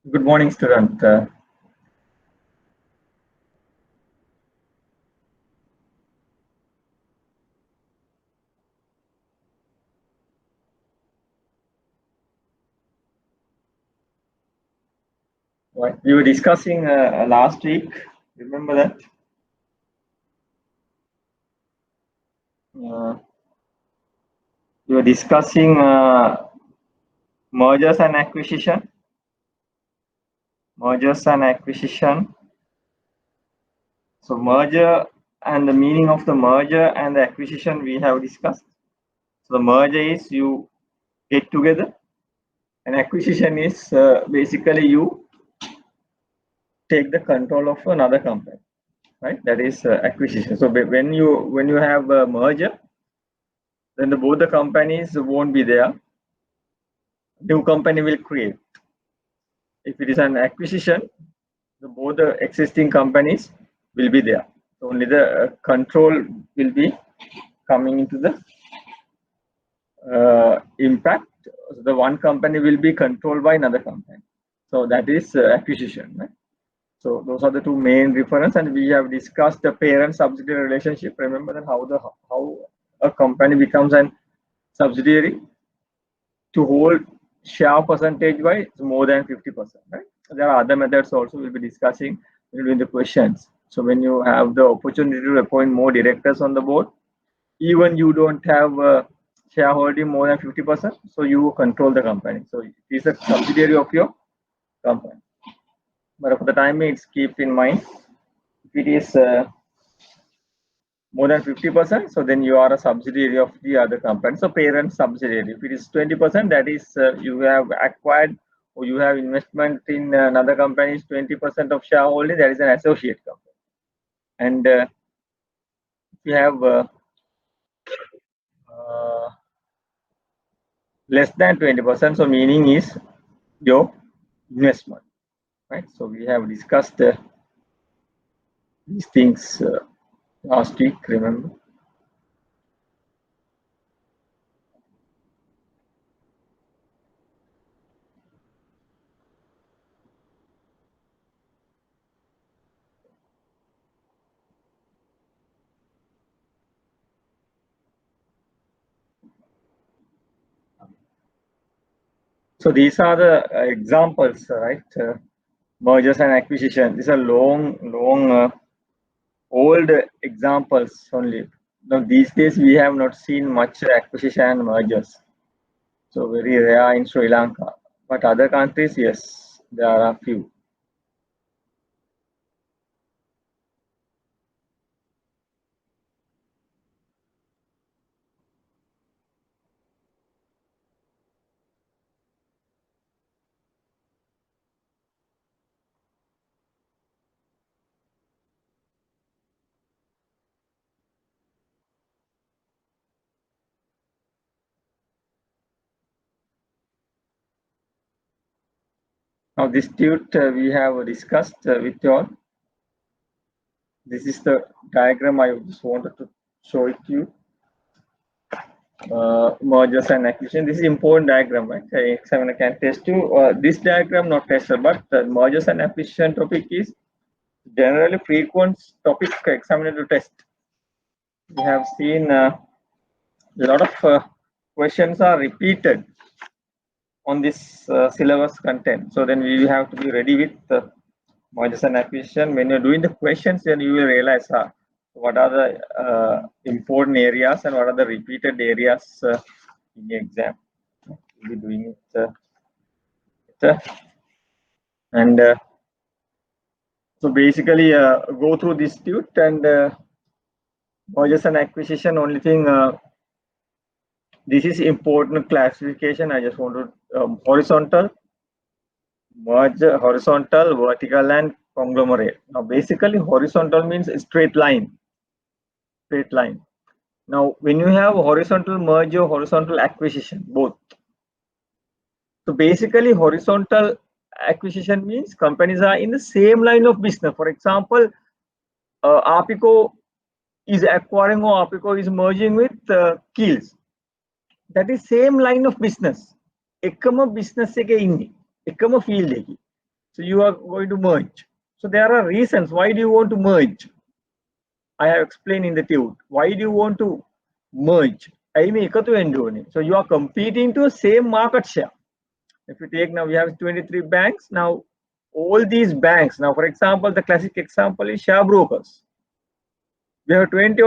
Good morning, student. We were discussing last week. Remember that? We were discussing mergers and acquisition. So merger and the meaning of the merger and the acquisition we have discussed. So the merger is you get together, and acquisition is basically you take the control of another company, right? That is acquisition. So when you have a merger, then both the companies won't be there. New company will create. If it is an acquisition, both the existing companies will be there. So only the control will be coming into the impact. So the one company will be controlled by another company. So that is acquisition, right? So those are the two main reference, and we have discussed the parent-subsidiary relationship. Remember that how a company becomes an subsidiary to hold share percentage wise more than 50%, right? There are other methods also we'll be discussing during the questions. So when you have the opportunity to appoint more directors on the board, even you don't have a shareholding more than 50%, so you control the company. So it is a subsidiary of your company. But for the time being, keep in mind, if it is more than 50%, so then you are a subsidiary of the other company. So parent subsidiary. If it is 20%, that is you have acquired or you have investment in another company's 20% of shareholding, that is an associate company. And if you have less than 20%, so meaning is your investment, right? So we have discussed these things last week, remember? So these are the examples, right? Mergers and acquisition. These are long, old examples only. Now these days we have not seen much acquisition and mergers. So very rare in Sri Lanka. But other countries, yes, there are a few. Now this tute we have discussed with you all. This is the diagram I just wanted to show it to you. Mergers and acquisition. This is important diagram, right? Examiner can test you. This diagram not tested, but the mergers and acquisition topic is generally frequent topic examiner to test. We have seen a lot of questions are repeated on this syllabus content. So then we have to be ready with mergers and acquisition. When you're doing the questions, then you will realize what are the important areas and what are the repeated areas in the exam. We'll be doing it. And so basically go through this tute and mergers and acquisition. Only thing, this is important classification. I just want to horizontal, merger, horizontal, vertical, and conglomerate. Now basically horizontal means straight line. Straight line. Now when you have horizontal merger, horizontal acquisition, both. So basically horizontal acquisition means companies are in the same line of business. For example, Apico is acquiring or Apico is merging with Keels. That is same line of business. Ekama business එකේ ඉන්නේ. Ekama field එකේ. So you are going to merge. So there are reasons why do you want to merge. I have explained in the tute. Why do you want to merge? So you are competing to same market share. If you take now, we have 23 banks. Now all these banks, now for example, the classic example is share brokers. We have 20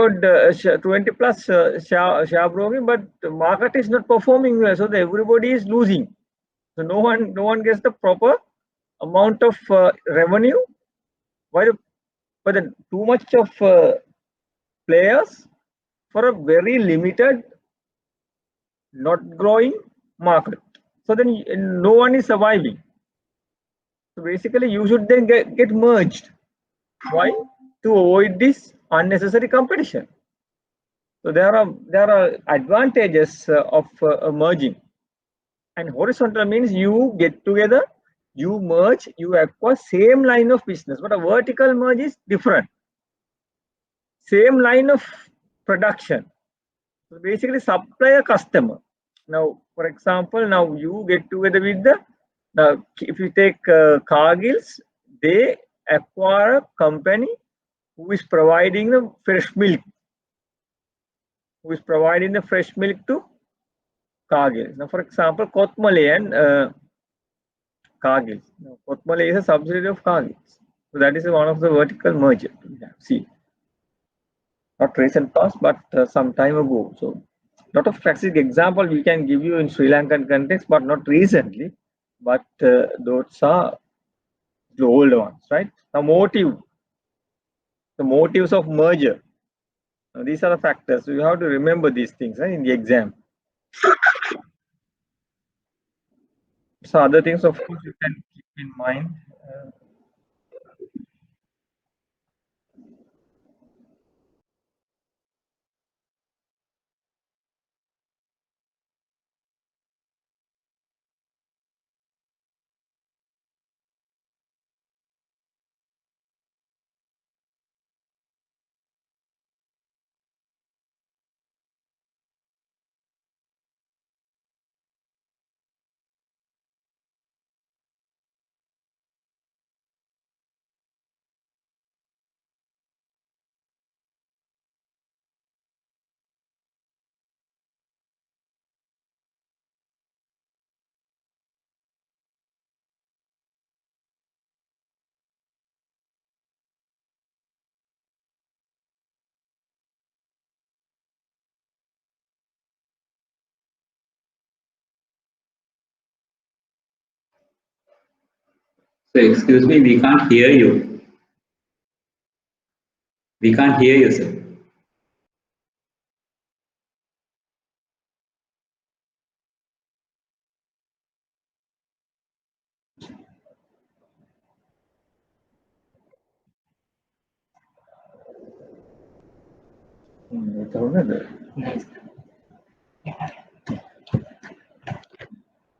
plus share broking, but the market is not performing well, so everybody is losing. So no one gets the proper amount of revenue. Why? But too much of players for a very limited, not growing market. So then no one is surviving. So basically, you should then get merged. Why? To avoid this unnecessary competition. So there are advantages of merging. And horizontal means you get together, you merge, you acquire same line of business. But a vertical merge is different. Same line of production. So basically, supplier customer. Now, for example, now you get together with the. Now, if you take Cargills, they acquire a company who is providing the fresh milk. Who is providing the fresh milk to Cargill. Now, for example, Kotmale and Cargill. Now, Kotmale is a subsidiary of Cargill. So that is one of the vertical merger we have seen. Not recent past, but some time ago. So, lot of classic example we can give you in Sri Lankan context, but not recently. But those are the old ones, right? The motives of merger. Now, these are the factors. So you have to remember these things in the exam. So other things, of course, you can keep in mind. So excuse me, we can't hear you. We can't hear you, sir.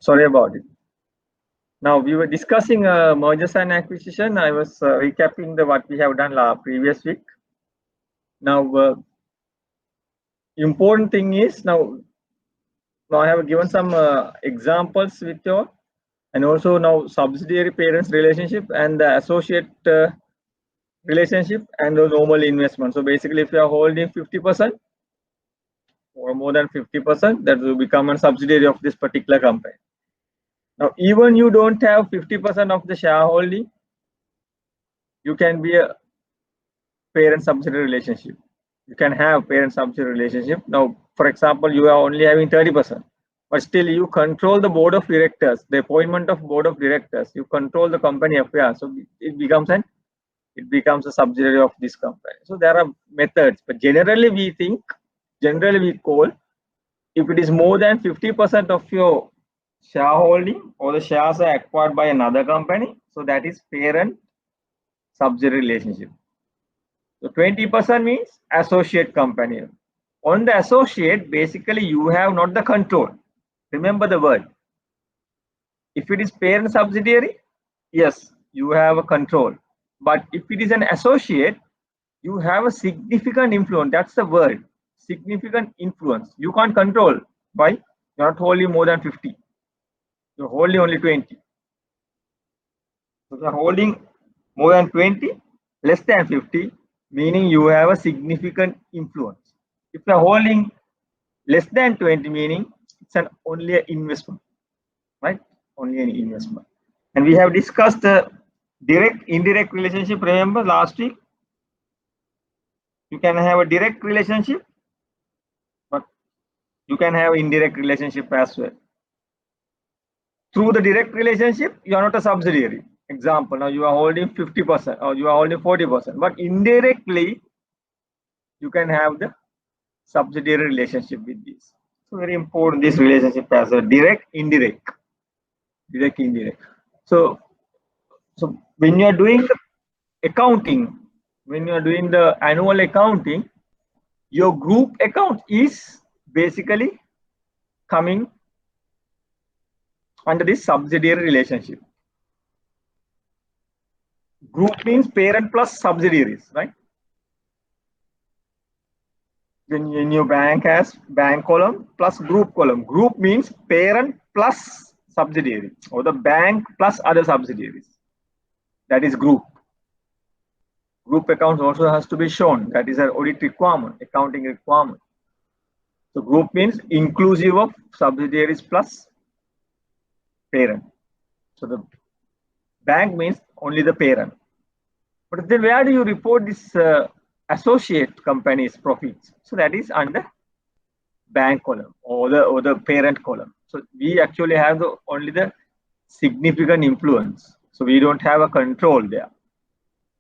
Sorry about it. Now we were discussing mergers and acquisition. I was recapping what we have done previous week. Now, important thing is now I have given some examples with you, and also now subsidiary parents relationship and the associate relationship and the normal investment. So basically, if you are holding 50% or more than 50%, that will become a subsidiary of this particular company. Now, even you don't have 50% of the shareholding, you can be a parent subsidiary relationship. You can have parent subsidiary relationship. Now, for example, you are only having 30%, but still you control the board of directors, the appointment of board of directors, you control the company affairs. So it becomes a subsidiary of this company. So there are methods, but generally we call, if it is more than 50% of your shareholding or the shares are acquired by another company, so that is parent subsidiary relationship. So 20% means associate company. On the associate, basically you have not the control. Remember the word. If it is parent subsidiary, yes, you have a control. But if it is an associate, you have a significant influence. That's the word. Significant influence. You can't control. Why? You're not holding more than 50. You're holding only 20. So you're holding more than 20, less than 50, meaning you have a significant influence. If you're holding less than 20, meaning it's only an investment, right? Only an investment. And we have discussed the direct indirect relationship. Remember last week? You can have a direct relationship, but you can have indirect relationship as well. Through the direct relationship, you are not a subsidiary. Example, now you are holding 50% or you are holding 40%, but indirectly you can have the subsidiary relationship with this. So very important, this relationship as a direct, indirect. So when you are doing the accounting, when you are doing the annual accounting, your group account is basically coming under this subsidiary relationship. Group means parent plus subsidiaries, right? When your bank has bank column plus group column. Group means parent plus subsidiary, or the bank plus other subsidiaries. That is group. Group accounts also has to be shown. That is an audit requirement, accounting requirement. So group means inclusive of subsidiaries plus parent. So the bank means only the parent. But then where do you report this associate company's profits? So that is under bank column or the parent column. So we actually have only the significant influence. So we don't have a control there.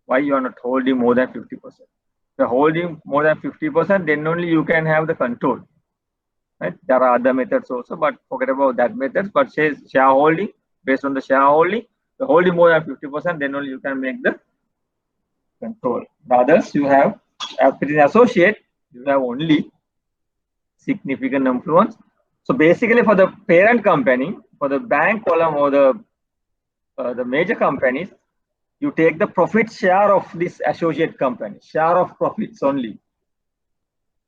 Why you are not holding more than 50%? If holding more than 50%, then only you can have the control. Right? There are other methods also, but forget about that method. But say shareholding, based on the shareholding, the holding more than 50%, then only you can make the control. The others you have, if it is associate, you have only significant influence. So basically, for the parent company, for the bank column or the major companies, you take the profit share of this associate company, share of profits only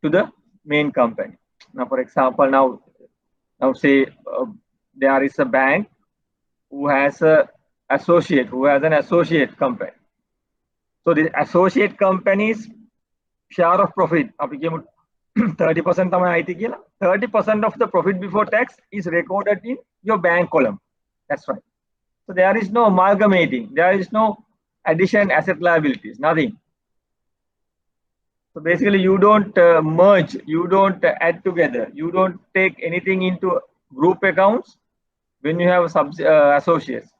to the main company. Now, for example, now say there is a bank who has an associate company. So the associate company's share of profit, 30%, 30% of the profit before tax is recorded in your bank column. That's right. So there is no amalgamating. There is no addition asset liabilities, nothing. So basically you don't merge, you don't add together, you don't take anything into group accounts when you have associates.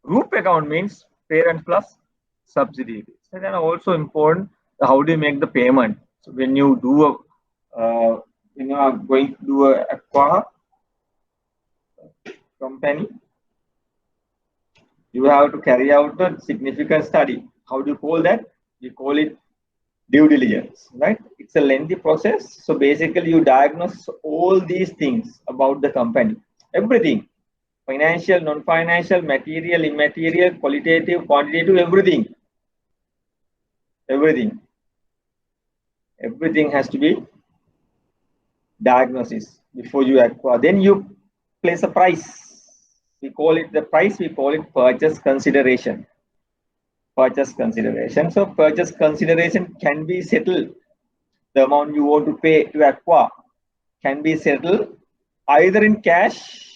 Group account means parent plus subsidiaries. And then also important, how do you make the payment? So when you do when you are going to do a acquire company, you have to carry out a significant study. How do you call that? We call it due diligence, right? It's a lengthy process. So basically you diagnose all these things about the company, everything, financial, non-financial, material, immaterial, qualitative, quantitative, everything has to be diagnosis before you acquire. Then you place a price. We call it the price, we call it purchase consideration. Purchase consideration. So purchase consideration can be settled. The amount you want to pay to acquire can be settled either in cash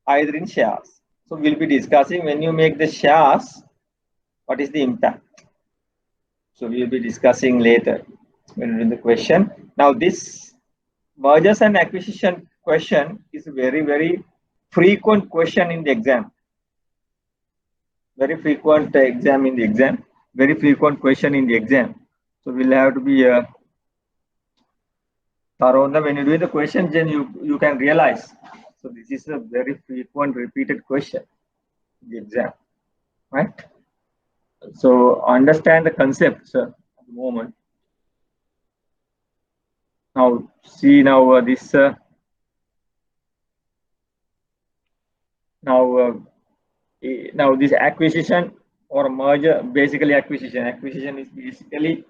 either in shares. So we'll be discussing when you make the shares, what is the impact. So we'll be discussing later when in the question. Now this mergers and acquisition question is a very frequent question in the exam. Very frequent exam in the exam. Very frequent question in the exam. So we'll have to be thorough. When you do the question, then you can realize. So this is a very frequent repeated question in the exam, right? So understand the concepts at the moment. Now see this now this acquisition or merger, basically acquisition. Acquisition is basically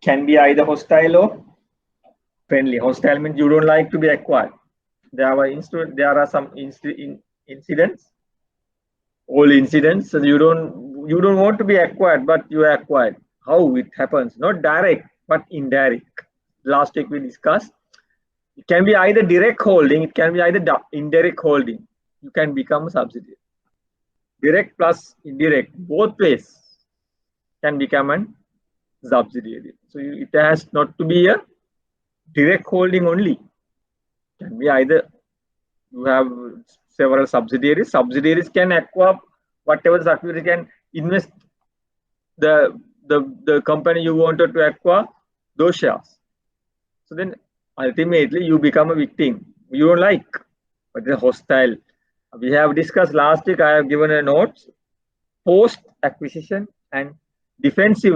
can be either hostile or friendly. Hostile means you don't like to be acquired. There are some incidents, all incidents. So you don't want to be acquired, but you are acquired. How it happens? Not direct, but indirect. Last week we discussed. It can be either direct holding, it can be either indirect holding. You can become a subsidiary. Direct plus indirect, both ways can become a subsidiary. So it has not to be a direct holding only. It can be either you have several subsidiaries. Subsidiaries can acquire whatever subsidiary can invest the company you wanted to acquire those shares. So then ultimately you become a victim. You don't like, but it's hostile. We have discussed last week. I have given a note: post acquisition and defensive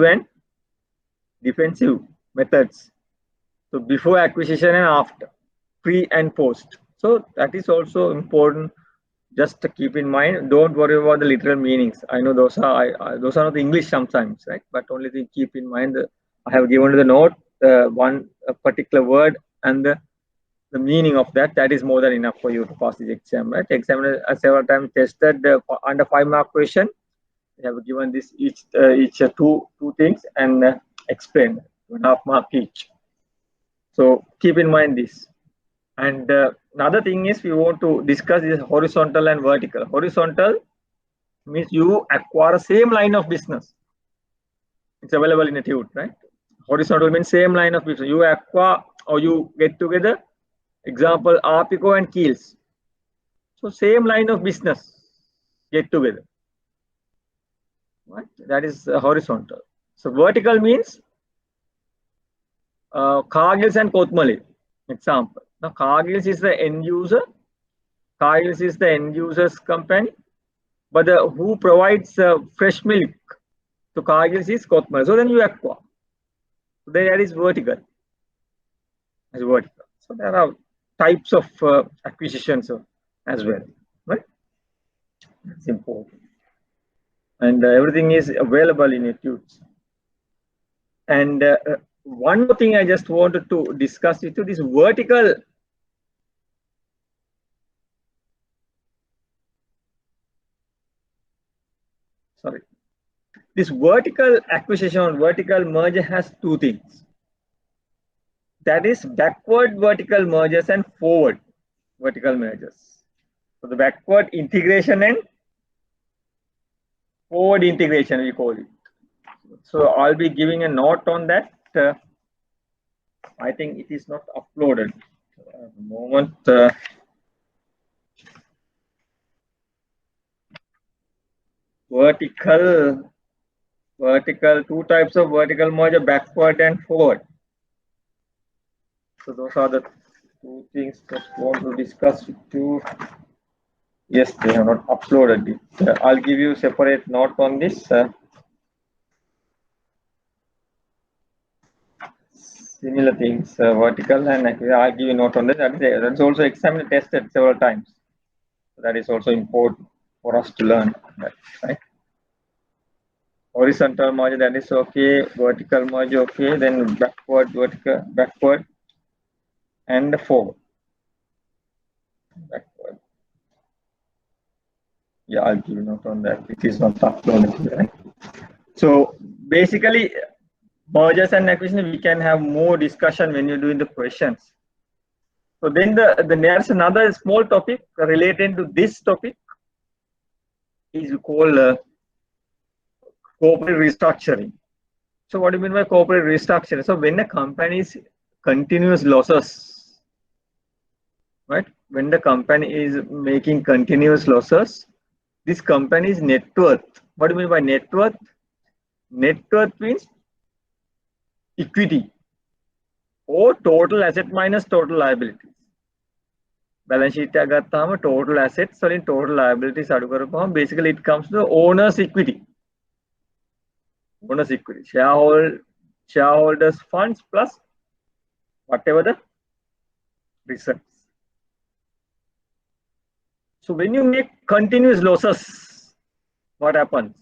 methods. So before acquisition and after, pre and post. So that is also important. Just to keep in mind. Don't worry about the literal meanings. I know those are not the English sometimes, right? But only thing keep in mind that I have given the note one particular word and the meaning of that. That is more than enough for you to pass this exam, right? Examiner several times tested under 5-mark question. They have given this each two things and explained 1.5 mark each. So keep in mind this. And another thing is we want to discuss is horizontal and vertical. Horizontal means you acquire same line of business. It's available in a TUT, right? Horizontal means same line of business. You acquire or you get together. Example, Arpico and Keels. So same line of business get together. Right? That is horizontal. So vertical means Cargills and Kothmale. Example. Now Cargills is the end user. Cargills is the end user's company, but who provides fresh milk to Cargills is Kothmale. So then you acquire. So that is vertical. As vertical. So there are types of acquisitions as well, right? That's important. And everything is available in TUTs. And one more thing I just wanted to discuss with you, this vertical. Sorry. This vertical acquisition, vertical merger has two things. That is backward vertical mergers and forward vertical mergers. So the backward integration and forward integration, we call it. So I'll be giving a note on that. I think it is not uploaded at the moment. Vertical, two types of vertical merger, backward and forward. So those are the two things that I want to discuss with you. Yes, they have not uploaded it. I'll give you separate note on this. Similar things, vertical, and I'll give you a note on that. That's also examined, tested several times. So that is also important for us to learn. That, right? Horizontal merger, that is okay. Vertical merger, okay. Then backward, vertical, backward, and forward. Backward. Yeah, I'll give you a note on that. It is not uploaded here. Right? So basically, mergers and acquisition, we can have more discussion when you're doing the questions. So then there's another small topic related to this topic is called corporate restructuring. So what do you mean by corporate restructuring? So when a company is continuous losses, right? When the company is making continuous losses, this company's net worth. What do you mean by net worth? Net worth means equity or total asset minus total liabilities. Balance sheet එක ගත්තාම total assets වලින් total liabilities අඩු කරපුවාම basically it comes to the owner's equity. Owner's equity. Shareholders funds plus whatever the reserves. So when you make continuous losses, what happens?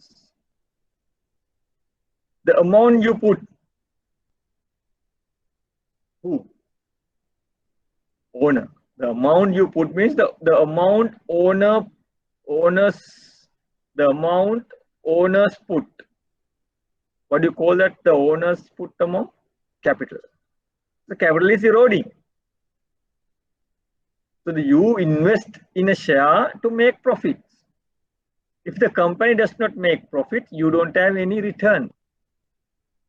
The amount you put, who? Owner. The amount you put means the amount owners put. What do you call that? The owners put amount? Capital. The capital is eroding. So you invest in a share to make profits. If the company does not make profit, you don't have any return.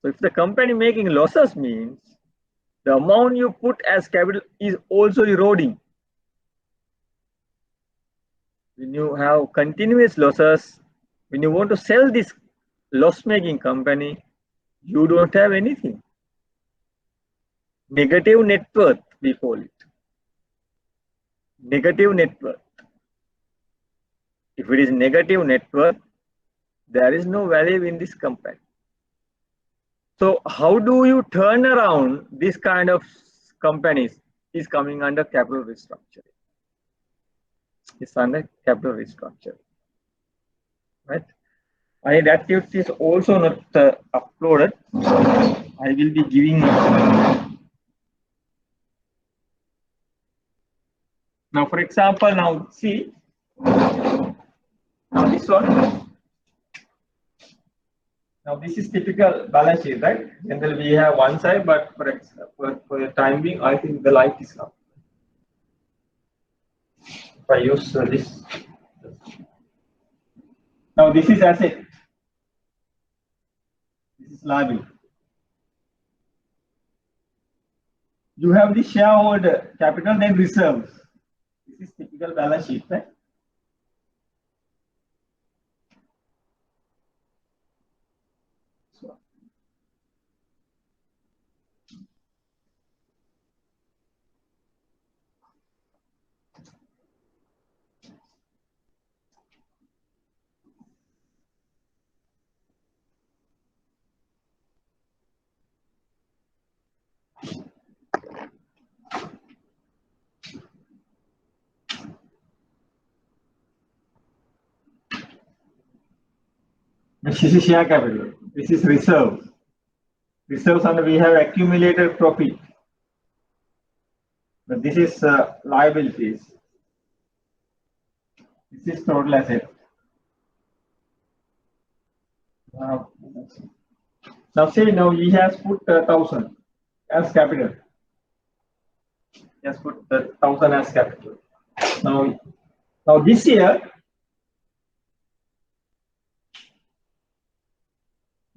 So if the company making losses means the amount you put as capital is also eroding. When you have continuous losses, when you want to sell this loss-making company, you don't have anything. Negative net worth, we call it. Negative net worth. If it is negative net worth, there is no value in this company. So how do you turn around this kind of companies is coming under capital restructuring. It's under capital restructuring, right? That is also not uploaded. I will be giving now. For example, now see now this one. Now this is typical balance sheet, right? Generally we have one side, but for the time being, I think the light is up. If I use this, now this is asset, this is liability. You have the shareholder capital, then reserves. This is typical balance sheet, right? This is share capital. This is reserves. Reserves under we have accumulated profit. But this is liabilities. This is total asset. Now say now he has put 1,000 as capital. He has put 1,000 as capital. Now this year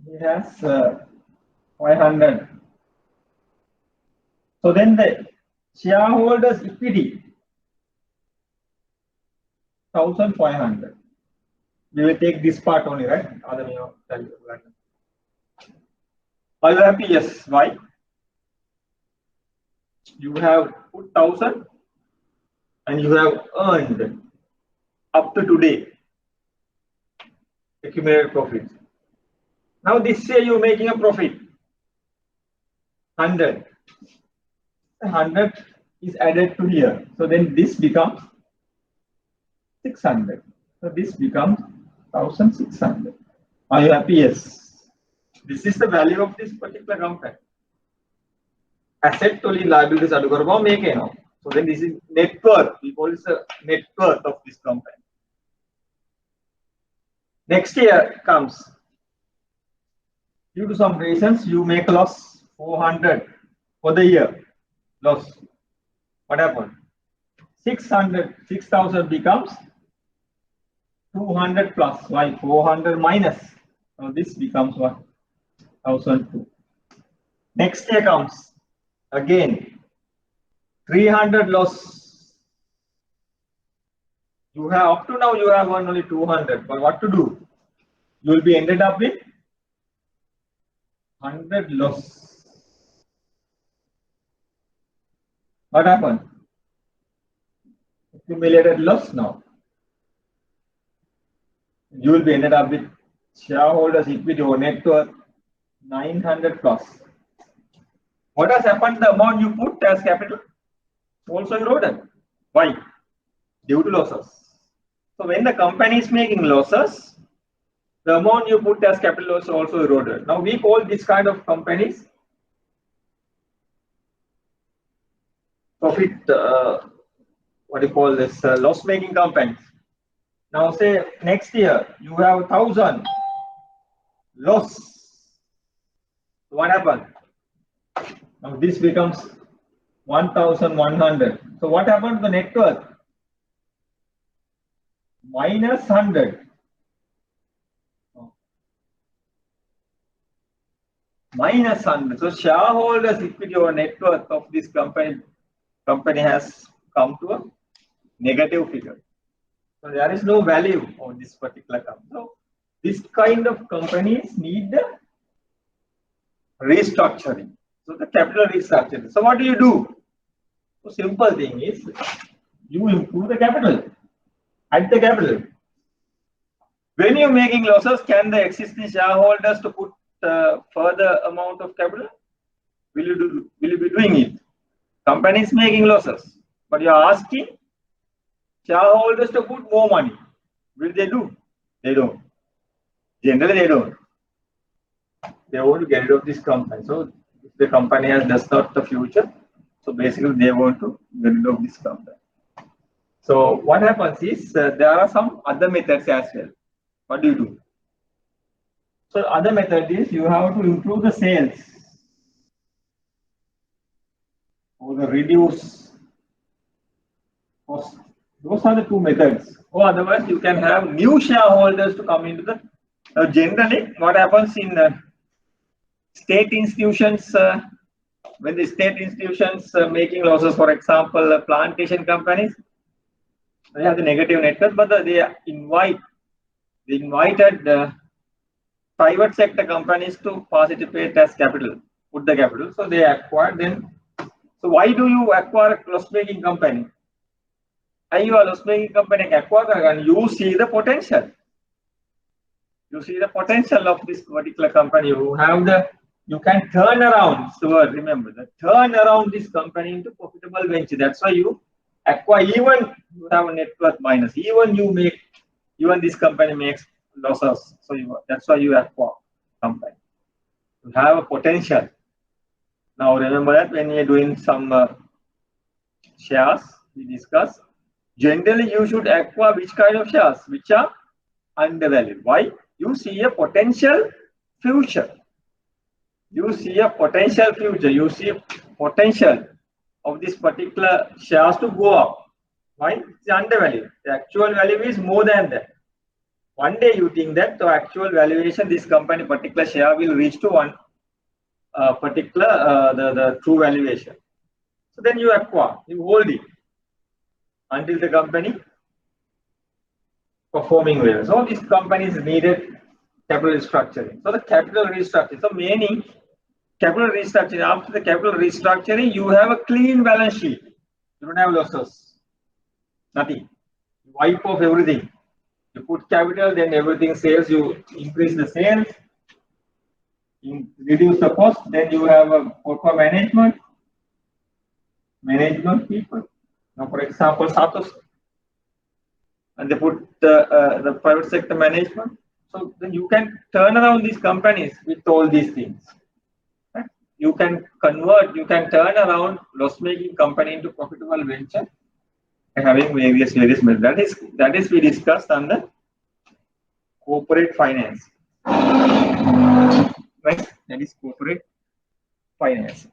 he has 500. So then the shareholders equity 1,500. We will take this part only, right? Are you happy? Yes. Why? You have put 1,000 and you have earned up to today accumulated profit. Now this year you are making a profit 100. 100 is added to here. So then this becomes 600. So this becomes 1,600. Are you happy? Yes. This is the value of this particular company. Asset only liabilities are to make it. So then this is net worth. We call this the net worth of this company. Next year comes. due to some reasons you make loss 400 for the year. Loss. What happened? 6,000 becomes 200 plus. Why? 400 minus. So this becomes what? 1,002. Next year comes again 300 loss. You have up to now you have earned only 200, but what to do? You will be ended up with 100 loss. What happened? Accumulated loss now. You will be ended up with shareholders equity or net worth 900 plus. What has happened to the amount you put as capital? Also eroded. Why? Due to losses. So when the company is making losses, the amount you put as capital is also eroded. Now we call this kind of companies profit, what do you call this, loss-making companies. Now say next year you have 1,000 loss. What happened? Now this becomes 1,100. So what happened to the net worth? Minus 100. Minus 100. So shareholders equity or net worth of this company has come to a negative figure. So there is no value on this particular company. So this kind of companies need the restructuring. So the capital restructuring. So what do you do? So simple thing is you improve the capital. Add the capital. When you're making losses, can the existing shareholders to put further amount of capital? Will you be doing it? Company is making losses, but you are asking shareholders to put more money. Will they do? They don't. Generally, they don't. They want to get rid of this company. So if the company does not the future, so basically they want to get rid of this company. So what happens is there are some other methods as well. What do you do? So other method is you have to improve the sales or the reduce cost. Those are the two methods. Or otherwise you can have new shareholders to come into the. Generally, what happens in state institutions, when the state institutions making losses, for example, plantation companies, they have the negative net worth, but they invited private sector companies to participate as capital, put the capital. So they acquired them. So why do you acquire a loss-making company? Are you a loss-making company acquire and you see the potential? You see the potential of this particular company. You can turn around. So remember that turn around this company into profitable venture. That's why you acquire. Even you have a net worth minus. Even this company makes losses. So that's why you acquire company. You have a potential. Now remember that when you're doing some shares, we discuss. Generally, you should acquire which kind of shares which are undervalued. Why? You see a potential future. You see a potential future. You see a potential of this particular shares to go up. Why? It's undervalued. The actual value is more than that. One day you think that the actual valuation, this company particular share will reach to one particular the true valuation. So then you acquire, you hold it until the company performing well. So this company is needed capital restructuring. So the capital restructuring. So meaning capital restructuring. After the capital restructuring, you have a clean balance sheet. You don't have losses. Nothing. You wipe off everything. You put capital, then everything sales. You increase the sales. You reduce the cost. Then you have a portfolio management people. Now, for example, Satos, and they put the private sector management. So then you can turn around these companies with all these things. Right? You can convert, you can turn around loss-making company into profitable venture and having various methods. That is we discussed on the corporate finance. right? That is corporate finance.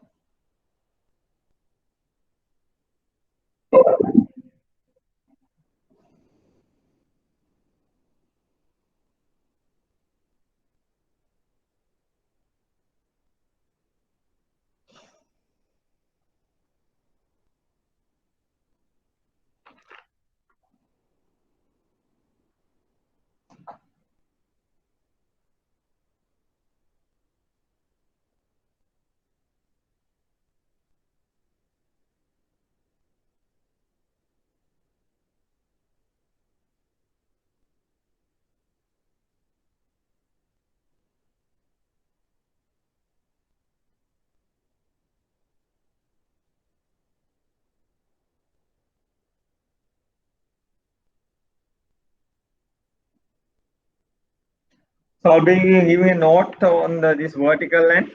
So I'll be giving a note on this vertical line.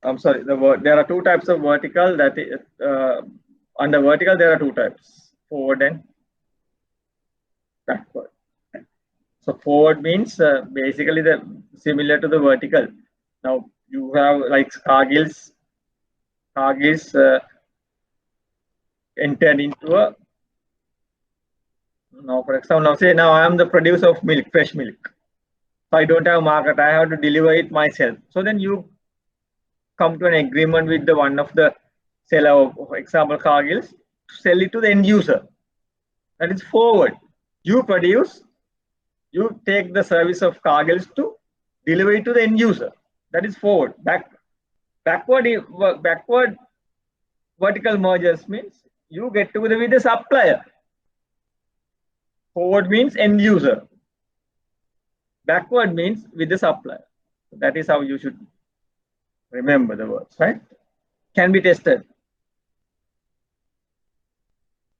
I'm sorry, there are two types of vertical. That is, under vertical there are two types: forward and backward. So forward means basically the similar to the vertical. Now you have like Cargill's entered into a, now for example, now say now I am the producer of milk, fresh milk. So I don't have market, I have to deliver it myself. So then you come to an agreement with the one of the seller of, for example, Cargill's, to sell it to the end user. That is forward. You produce, you take the service of Cargill's to deliver it to the end user. That is forward. Backward vertical mergers means you get together with the supplier. Forward means end user. Backward means with the supplier. That is how you should remember the words, right? Can be tested.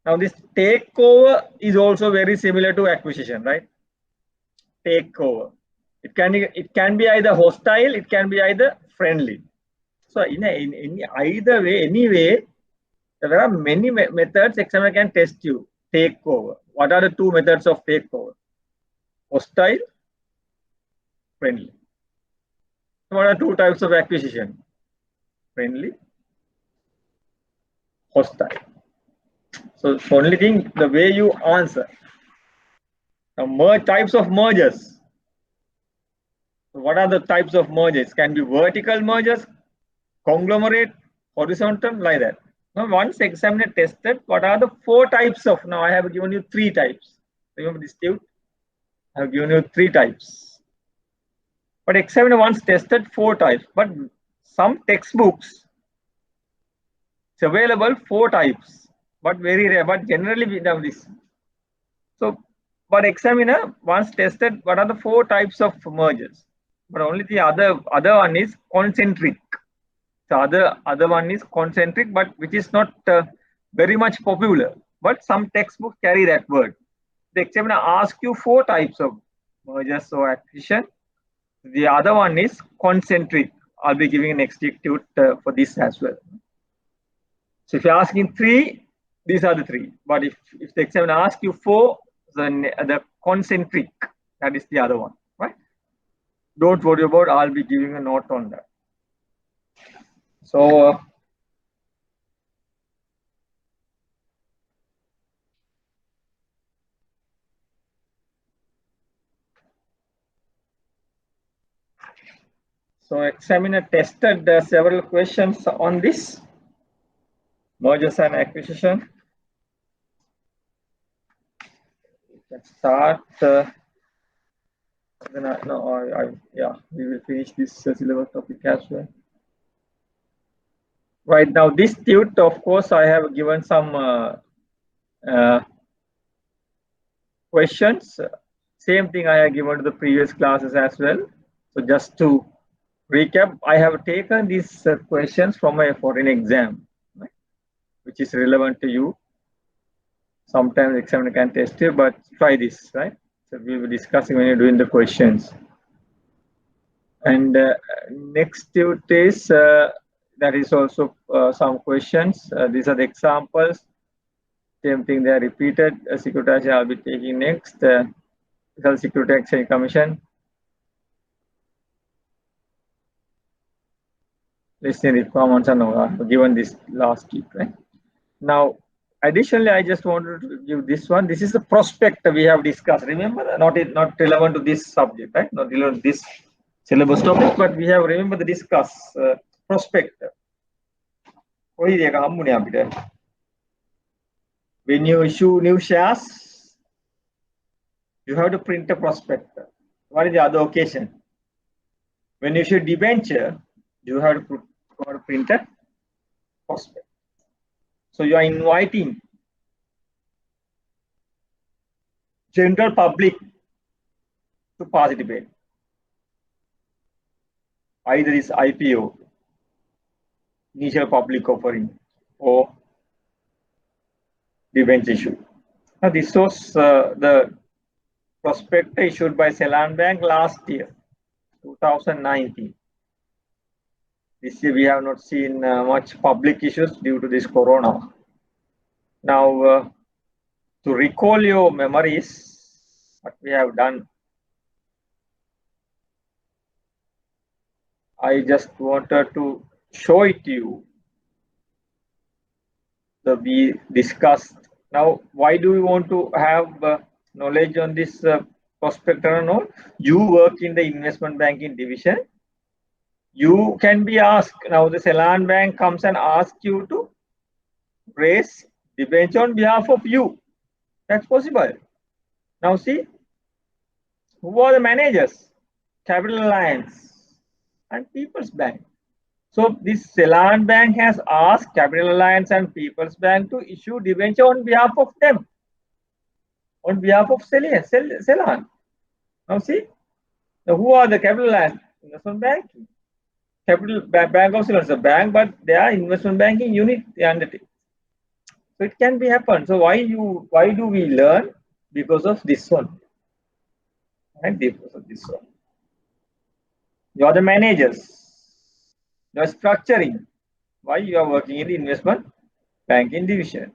Now this takeover is also very similar to acquisition, right? Takeover. It can be either hostile, it can be either friendly. So in either way, anyway, there are many methods examiner can test you. Takeover. What are the two methods of takeover? Hostile, friendly. What are two types of acquisition? Friendly, hostile. So only thing, the way you answer. Now types of mergers. So what are the types of mergers? Can be vertical mergers, conglomerate, horizontal, like that. Now once examiner tested, what are the four types of, now I have given you three types. Remember this tube? I have given you three types. But examiner once tested four types, but some textbooks, it's available four types, but very rare, but generally we have this. So, but examiner once tested what are the four types of mergers, but only the other one is concentric. The other one is concentric, but which is not very much popular. But some textbooks carry that word. The examiner asks you four types of mergers or acquisition. The other one is concentric. I'll be giving an execute for this as well. So if you're asking three, these are the three. But if the examiner asks you four, then the concentric, that is the other one, right? Don't worry about, I'll be giving a note on that. So examiner tested several questions on this mergers and acquisition. Let's start. Yeah, we will finish this syllabus topic as well. Right now, this tute, of course, I have given some questions. Same thing I have given to the previous classes as well. So just to recap, I have taken these questions from a foreign exam, right, which is relevant to you. Sometimes examiner can test you, but try this, right? So we will be discussing when you're doing the questions. And next tute is, that is also some questions. These are the examples. Same thing, they are repeated. Security I'll be taking next. Security Exchange Commission. listing requirements and all are given this last week, right? Now, additionally, I just wanted to give this one. This is the prospect we have discussed. Remember, not relevant to this subject, right? Not relevant to this syllabus topic, but we have remember the discuss prospect. When you issue new shares, you have to print a prospect. What is the other occasion? When you issue debenture, you have to print a prospect. So you are inviting general public to participate. Either is IPO, initial public offering, or debenture issue. Now this was the prospect issued by Ceylon Bank last year, 2019. This year we have not seen much public issues due to this corona. Now, to recall your memories, what we have done, I just wanted to show it to you. So we discussed. Now, why do we want to have knowledge on this prospect and all? You work in the investment banking division. You can be asked. Now, the Ceylon Bank comes and asks you to raise debenture on behalf of you. That's possible. Now, see, who are the managers? Capital Alliance and People's Bank. So this Ceylon Bank has asked Capital Alliance and People's Bank to issue debenture on behalf of them, on behalf of Ceylon. Now see, who are the Capital Alliance? Investment Bank, Capital Bank of Ceylon is a bank, but they are investment banking unit they undertake. So it can be happen. So why do we learn? Because of this one, and because of this one. You are the managers. You are structuring. Why you are working in the investment banking division.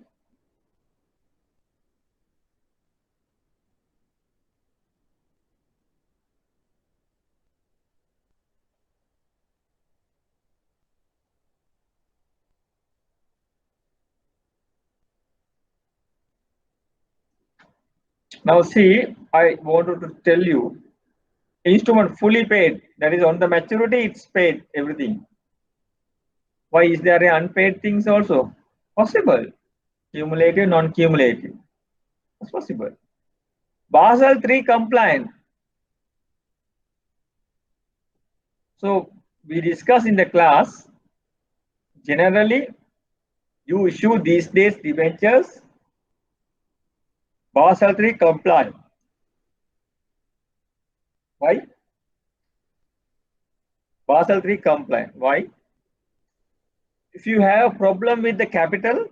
Now see, I wanted to tell you, instrument fully paid, that is on the maturity, it's paid, everything. Why is there unpaid things also? Possible. Cumulative, non-cumulative. It's possible. Basel III compliant. So we discuss in the class, generally you issue these days debentures Basel III compliant. Why? Basel III compliant. Why? If you have a problem with the capital,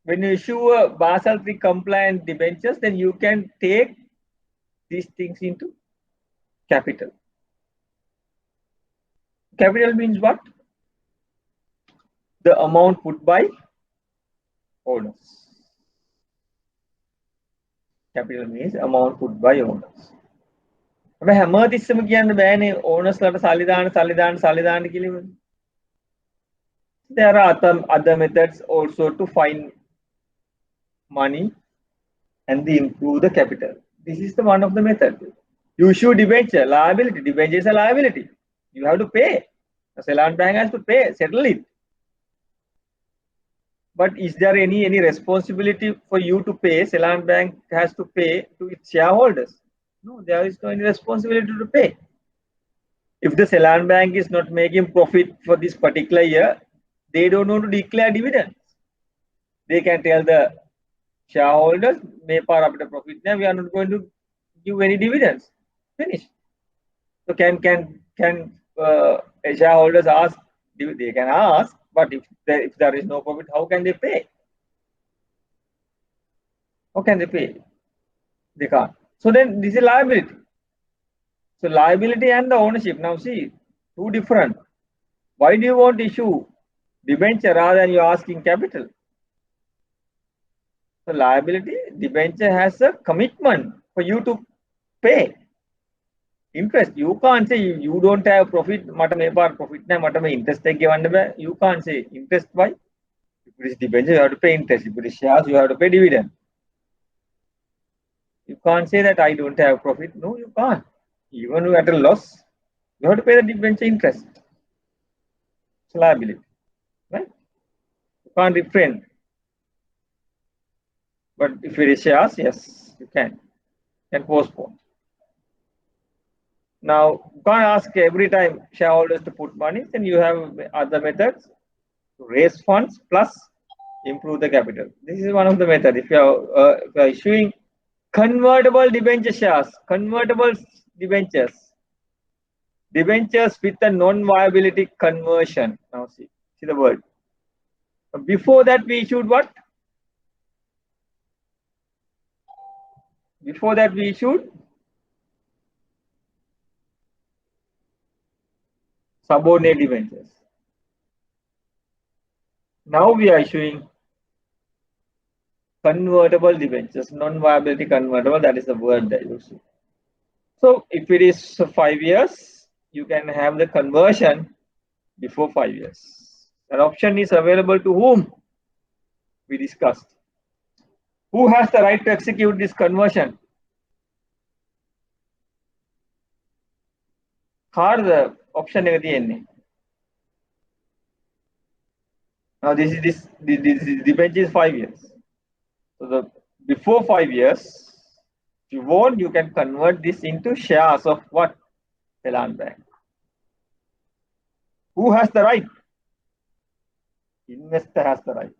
when you issue a Basel III compliant debentures, then you can take these things into capital. Capital means what? The amount put by owners. Capital means amount put by owners. හැමතිස්සම කියන්න බෑනේ owners ලට සල්ලි දාන්න කියලා. There are other methods also to find money and improve the capital. This is the one of the method. You issue debenture, liability. Debenture is a liability. You have to pay. The Ceylon Bank has to pay, settle it. But is there any responsibility for you to pay? Ceylon Bank has to pay to its shareholders. No, there is no any responsibility to pay. If the Ceylon Bank is not making profit for this particular year, they don't want to declare dividends. They can tell the shareholders, "May par apita profit now, we are not going to give any dividends." Finish. So can shareholders ask? They can ask, but if there is no profit, how can they pay? How can they pay? They can't. So then this is liability. So liability and the ownership. Now see, two different. Why do you want to issue debenture rather than you asking capital? So liability, debenture has a commitment for you to pay. Interest. You can't say you don't have profit. Mata me par profit na mata me interest take given. You can't say interest. Why? If it is debenture, you have to pay interest. If it is shares, you have to pay dividend. You can't say that I don't have profit. No, you can't. Even at a loss, you have to pay the debenture interest. It's liability, right? You can't refrain. But if it is shares, yes, you can. And postpone. Now, you can't ask every time shareholders to put money. Then you have other methods to raise funds plus improve the capital. This is one of the methods. If you are issuing convertible debenture shares, convertible debentures with a non-viability conversion. Now see the word. Before that we issued what? Before that we issued subordinate debentures. Now we are issuing convertible debentures, non-viability convertible. That is the word that you see. So if it is 5 years, you can have the conversion before 5 years. That option is available to whom? We discussed. Who has the right to execute this conversion? The option is now this debenture is 5 years. So before 5 years, if you want, you can convert this into shares of what? Ceylon Bank. Who has the right? Investor has the right.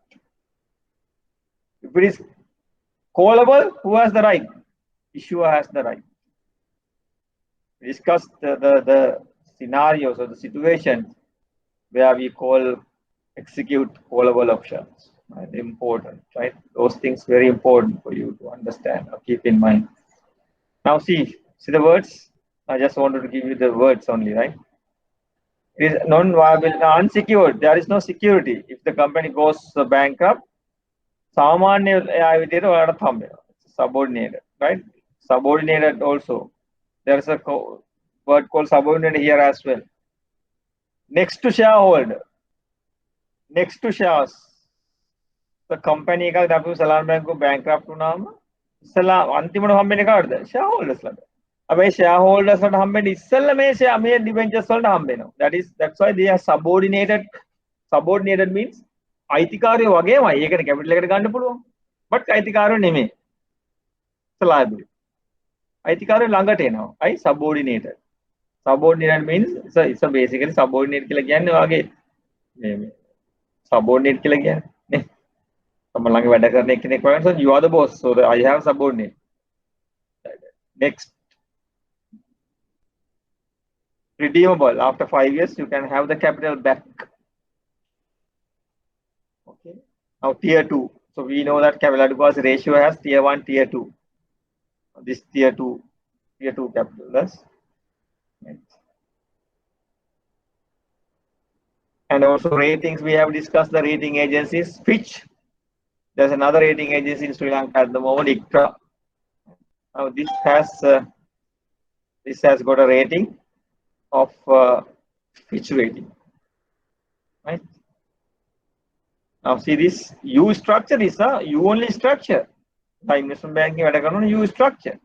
If it is callable, who has the right? Issuer has the right. We discussed the scenarios or the situations where we execute callable options. Right? Important, right? Those things very important for you to understand or keep in mind. Now see the words. I just wanted to give you the words only, right? It is non-viable, unsecured. There is no security. If the company goes bankrupt, subordinated, right? Subordinated also. There is a word called subordinated here as well. Next to shareholder. Next to shares. The company का जब Ceylon Bank को bankrupt होना अंतिम हमें निकाल shareholders लगा. अब shareholders लगा हमें इसल में से हमें debentures लगा हमें no. That's why they are subordinated. Subordinated means අයිතිකාරයෝ වගේමයි. ඒකනේ capital එකට ගන්න පුළුවන්. But අයිතිකාරයෝ නෙමෙයි. It's a liability. අයිතිකාරයෝ ළඟට එනවා. I subordinated. Subordinated means it's a basically subordinate කියලා කියන්නේ වාගේ මේ subordinate කියලා කියන්නේ. Someone ළඟ වැඩ කරන කෙනෙක් වගේ so you are the boss. So I have subordinate. Next. Redeemable. After 5 years, you can have the capital back. Okay. Now tier 2. So we know that capital adequacy ratio has tier 1, tier 2. This tier 2 capital. Thus. And also ratings, we have discussed the rating agencies. Fitch. There's another rating agency in Sri Lanka at the moment, ICRA. Now this has got a rating of Fitch rating. Right? Now see this U structure is a U only structure. The investment banking U structure.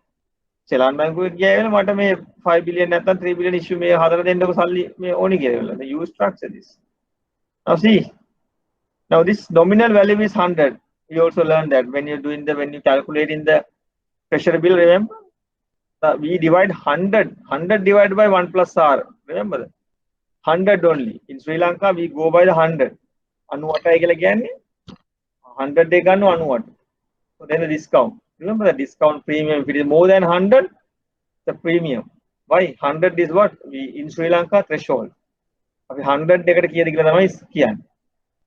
Ceylon Bank will 5 billion 3 billion issue may only the U structure this. Now see. Now this nominal value is 100. We also learned that when you calculate in the treasury bill, remember we divide 100 divided by 1 plus R. Remember that 100 only. In Sri Lanka we go by the 100. Anu what again? 100 they anu what? So then the discount. Remember the discount premium. If it is more than 100, the premium. Why 100 is what? We in Sri Lanka threshold. 100 deකට කීයද කියලා තමයි කියන්නේ.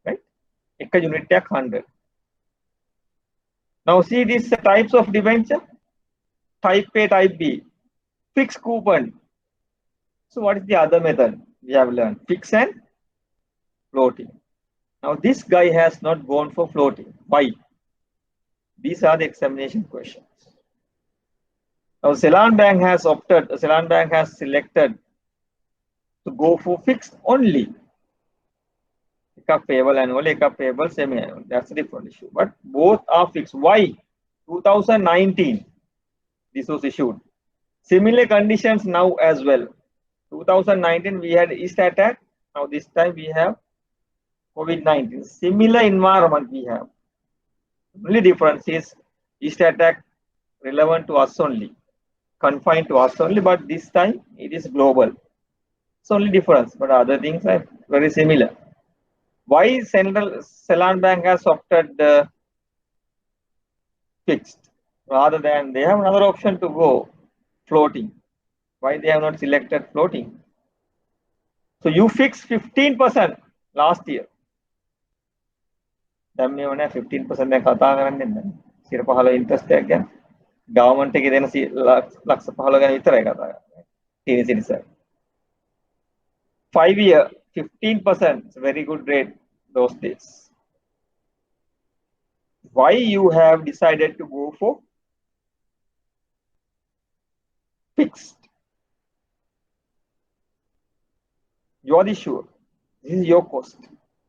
Right? එක unit එකක් 100. Now see these types of debenture. Type A, type B. Fixed coupon. So what is the other method we have learned? Fixed and floating. Now this guy has not gone for floating. Why? These are the examination questions. Now Ceylon Bank has selected to go for fixed only. Payable annually, payable semi-annual. That's a different issue. But both are fixed. Why? 2019, this was issued. Similar conditions now as well. 2019 we had East attack. Now this time we have COVID-19. Similar environment we have. Only difference is East attack relevant to us only, confined to us only, but this time it is global. It's only difference, but other things are very similar. Why Ceylon Bank has opted fixed rather than they have another option to go floating? Why they have not selected floating? So you fixed 15% last year. දැන් මේව නෑ 15% දැන් කතා කරන්නේ නැහැ. 15 interest එකක් ගැන. Government එකේ දෙන ලක්ෂ 15 ගැන විතරයි කතා කරන්නේ. Senior citizen. 5 year 15% is a very good rate those days. Why you have decided to go for fixed? You are the sure. This is your cost.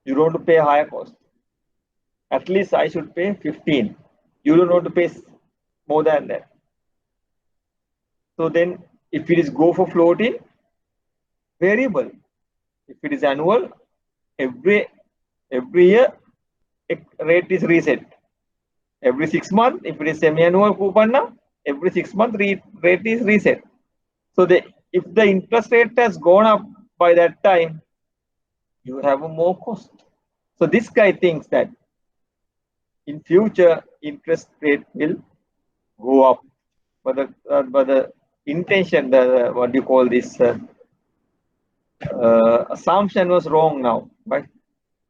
You don't want to pay higher cost. At least I should pay 15. You don't want to pay more than that. So then if it is go for floating, variable. If it is annual, every year rate is reset. Every 6 months, if it is semi-annual coupon now, every 6 months rate is reset. So if the interest rate has gone up by that time, you have a more cost. So this guy thinks that in future interest rate will go up, but the intention, what do you call this, assumption was wrong now, right?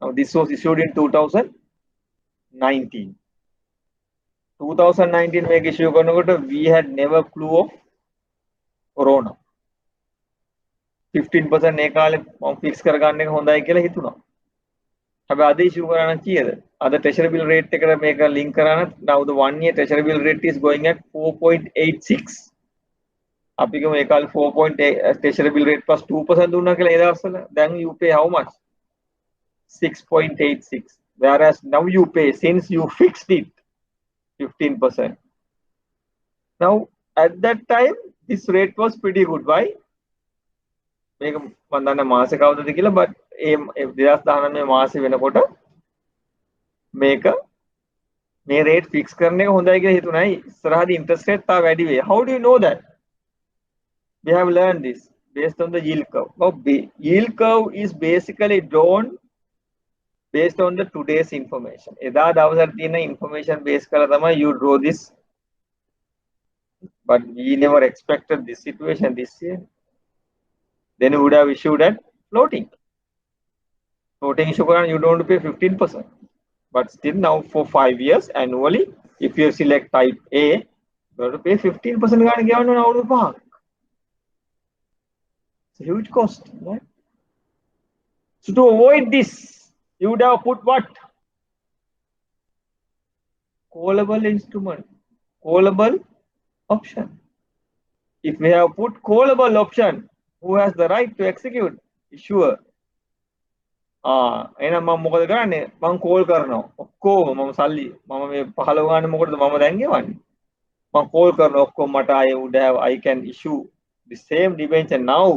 Now this was issued in 2019. 2019 make issue we had never clue of corona. 15% ඒ කාලේ මම fix කරගන්න එක හොඳයි කියලා හිතුණා. හැබැයි අද ඉෂුව කරන්න කීයද? අද treasury bill rate එකට මේක link කරන now the 1 year treasury bill rate is going at 4.86. අපි කියමු ඒ කාලේ 4.8 treasury bill rate plus 2% දුන්නා කියලා ඒ දවස්වල. then you pay how much? 6.86. whereas now you pay, since you fixed it, 15%. Now at that time this rate was pretty good. Why? මේක මම දන්නේ මාසෙ කවදද කියලා, but ඒ 2019 මාසෙ වෙනකොට මේක මේ රේට් ෆික්ස් කරන එක හොඳයි කියලා හිතුණායි. ඉස්සරහදී interest rate තා වැඩි වෙයි. How do you know that? We have learned this based on the yield curve. Now yield curve is basically drawn based on the today's information. එදා දවසට තියෙන information base කරලා තමයි you draw this. But we never expected this situation this year. Then you would have issued at floating. Floating issue you don't pay 15%. But still now for 5 years annually, if you select type A, you have to pay 15% given out of the park. It's a huge cost, right? So to avoid this, you would have put what? Callable instrument, callable option. If we have put callable option, who has the right to execute? Issuer. එහෙනම් මම මොකද කරන්නේ? මම call කරනවා. ඔක්කොම මම සල්ලි මම මේ 15 ගන්න මොකටද මම දැන් ගෙවන්නේ? මම කෝල් කරනවා ඔක්කොම මට I can issue the same debenture now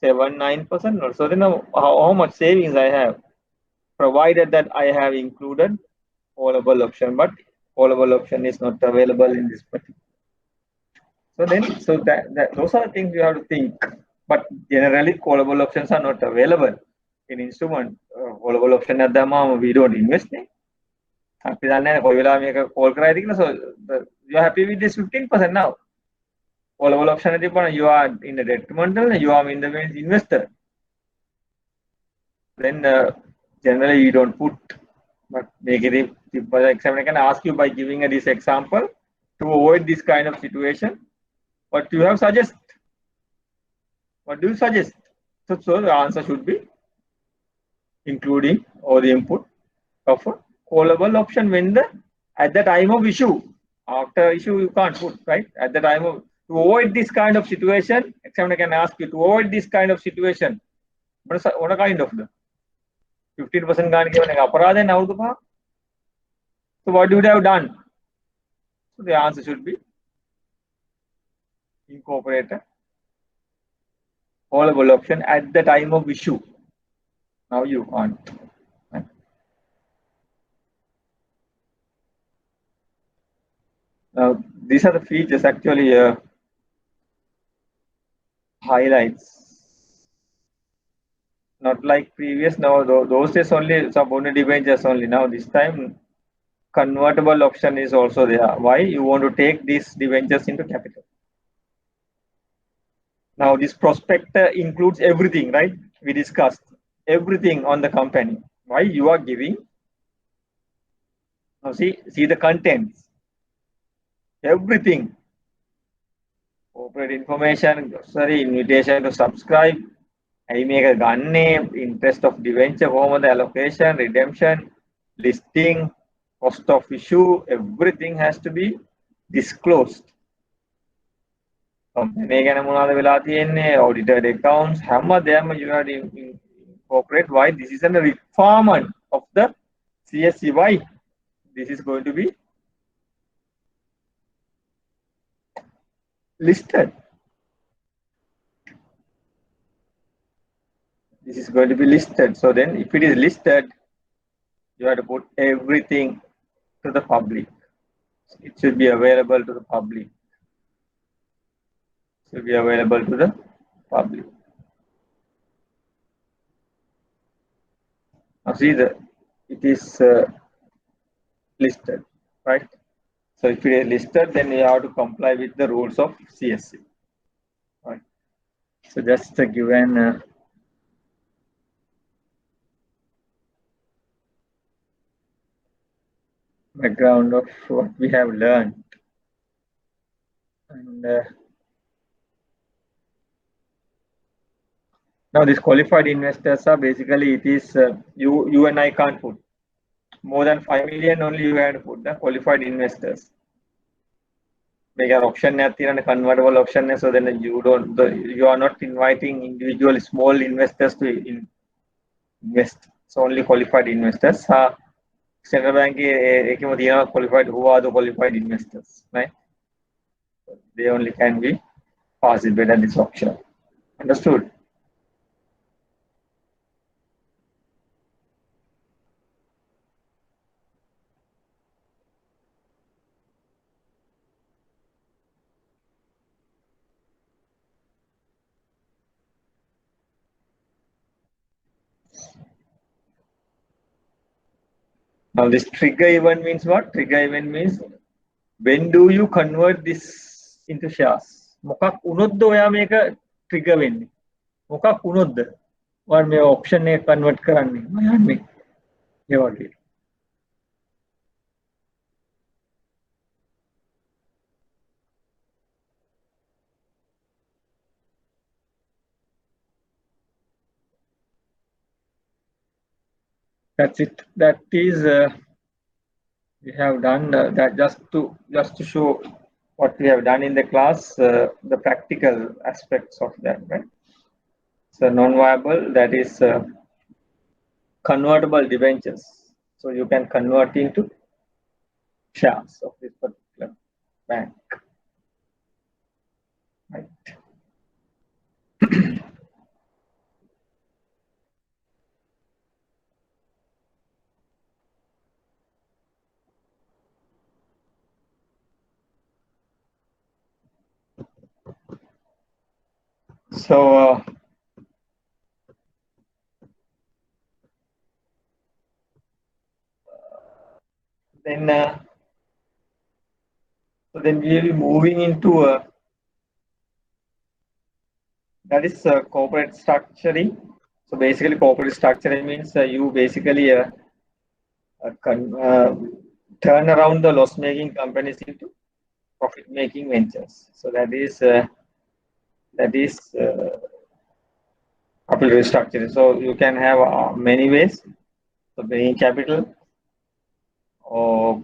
7-9%. So then how much savings I have, provided that I have included callable option, but callable option is not available in this particular. So that those are the things you have to think. But generally callable options are not available in instrument. Callable option at the moment we don't invest in. So you are happy with this 15% now. Callable option you are in the detrimental, you are in the investor. Then generally you don't put. But negative examiner can ask you by giving this example to avoid this kind of situation. What do you have suggest? What do you suggest? So the answer should be including or the input of a callable option when at the time of issue. After issue, you can't put, right? At the time of, to avoid this kind of situation, examiner can ask you to avoid this kind of situation. What kind of the 15% ගන්න කියවන එක අපරාධයෙන් අවුරුදු 5. So what you would have done? So the answer should be incorporate a callable option at the time of issue. Now you can't. Now these are the features actually highlights. Not like previous. Now those days only subordinate debentures only. Now this time convertible option is also there. Why? You want to take these debentures into capital. Now this prospectus includes everything, right? We discussed everything on the company. Why? You are giving. Now see the contents. Everything. Corporate information, sorry, invitation to subscribe. I make a gun name, interest of debenture, home the allocation, redemption, listing, cost of issue, everything has to be disclosed. Company ගැන මොනවද වෙලා තියෙන්නේ, audited accounts, හැමදේම you have to incorporate. Why? This is a requirement of the CSC. Why? This is going to be listed. This is going to be listed. So then if it is listed, you have to put everything to the public. It should be available to the public. Should be available to the public. Now see it is listed, right? So if it is listed, then you have to comply with the rules of CSC, right? So just give an background of what we have learned. And now these qualified investors are basically, it is you and I can't put more than 5 million. Only you have to put the qualified investors. Make an option and convertible option, so then you are not inviting individual small investors to invest. So only qualified investors. Central Bank qualified. Who are the qualified investors, right? They only can be participated in this option. Understood? Now this trigger event means what? Trigger event means when do you convert this into shares? මොකක් වුණොත්ද ඔයා මේක trigger වෙන්නේ? මොකක් වුණොත්ද? ඔයා මේ option එක convert කරන්නේ? යන්නේ. ඒ වගේ. That's it. That is we have done that just to show what we have done in the class, the practical aspects of that, right? So non-viable, that is convertible debentures. So you can convert into shares of this particular bank, right? So then we will be moving into that is corporate structuring. So basically, corporate structuring means you basically turn around the loss-making companies into profit-making ventures. So that is capital restructuring. So you can have many ways. So bringing capital, or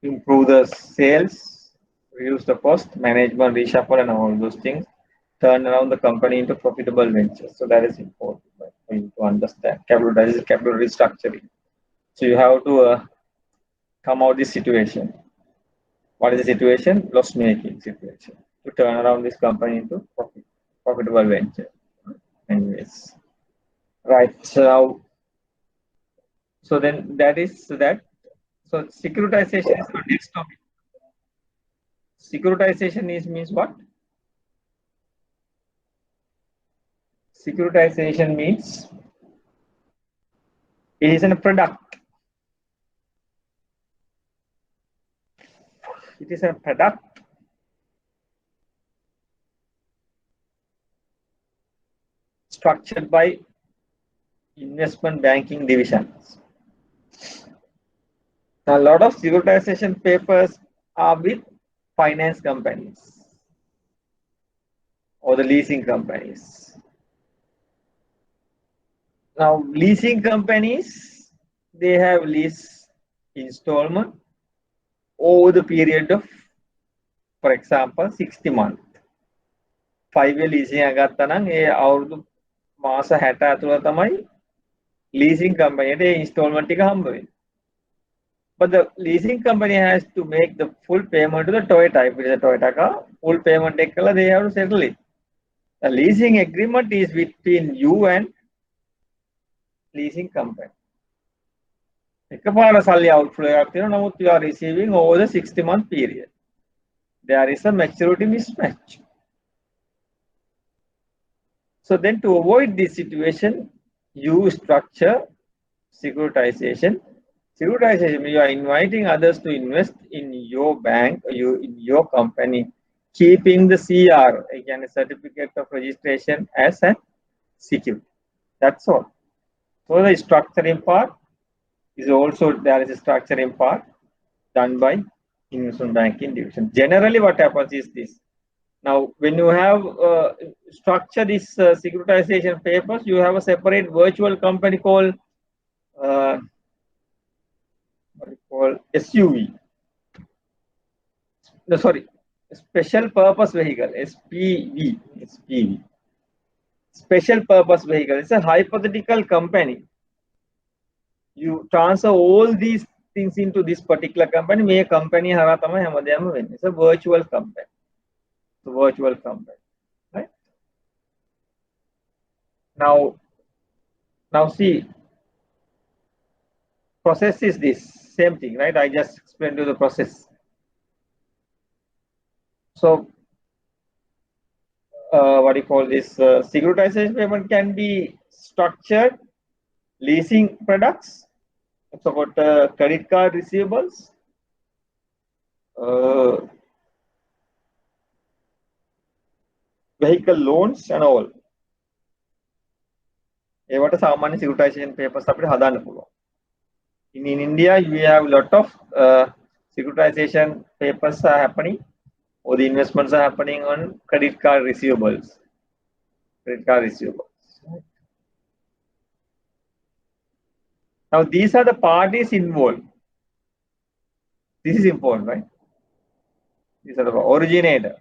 improve the sales, reduce the cost, management, reshuffle, and all those things. Turn around the company into profitable ventures. So that is important, right, for you to understand. That is capital restructuring. So you have to come out this situation. What is the situation? Loss-making situation. To turn around this company into profitable venture. Anyways, right. So then that is that. So securitization is the next topic. Securitization means what? Securitization means it is a product. It is a product structured by investment banking divisions. Now, a lot of securitization papers are with finance companies or the leasing companies. Now, leasing companies, they have lease installment over the period of, for example, 60 months. 5-year leasing agatta නම් ඒ අවුරුදු මාස 60 ඇතුළත තමයි leasing company ට installment ටික හම්බ වෙන්නේ. But the leasing company has to make the full payment to the Toyota. If it is a Toyota car, full payment එකලා they have to settle it. The leasing agreement is between you and leasing company. එකපාර සල්ලි outflow එකක් තියෙනවා. නමුත් you are receiving over the 60-month period. There is a maturity mismatch. So then to avoid this situation, you structure securitization. Securitization, you are inviting others to invest in your bank, in your company, keeping the CR, again, a certificate of registration as a security. That's all. So the structuring part is also, there is a structuring part done by investment banking division. Generally, what happens is this. Now, when you have structured this securitization papers, you have a separate virtual company called SUV. No, sorry, special purpose vehicle, SPV. Special purpose vehicle. It's a hypothetical company. You transfer all these things into this particular company. May company hara tamai hamadeyama wenne. It's a virtual company. It's a virtual company, right? Now see, process is this same thing, right? I just explained you the process. So what do you call this? Securitization payment can be structured leasing products. It's about credit card receivables, vehicle loans and all. ඒවට සාමාන්‍ය securitization papers අපිට හදාන්න පුළුවන්. In India, we have a lot of securitization papers are happening, or the investments are happening on credit card receivables. Now, these are the parties involved. This is important, right? These are the originator.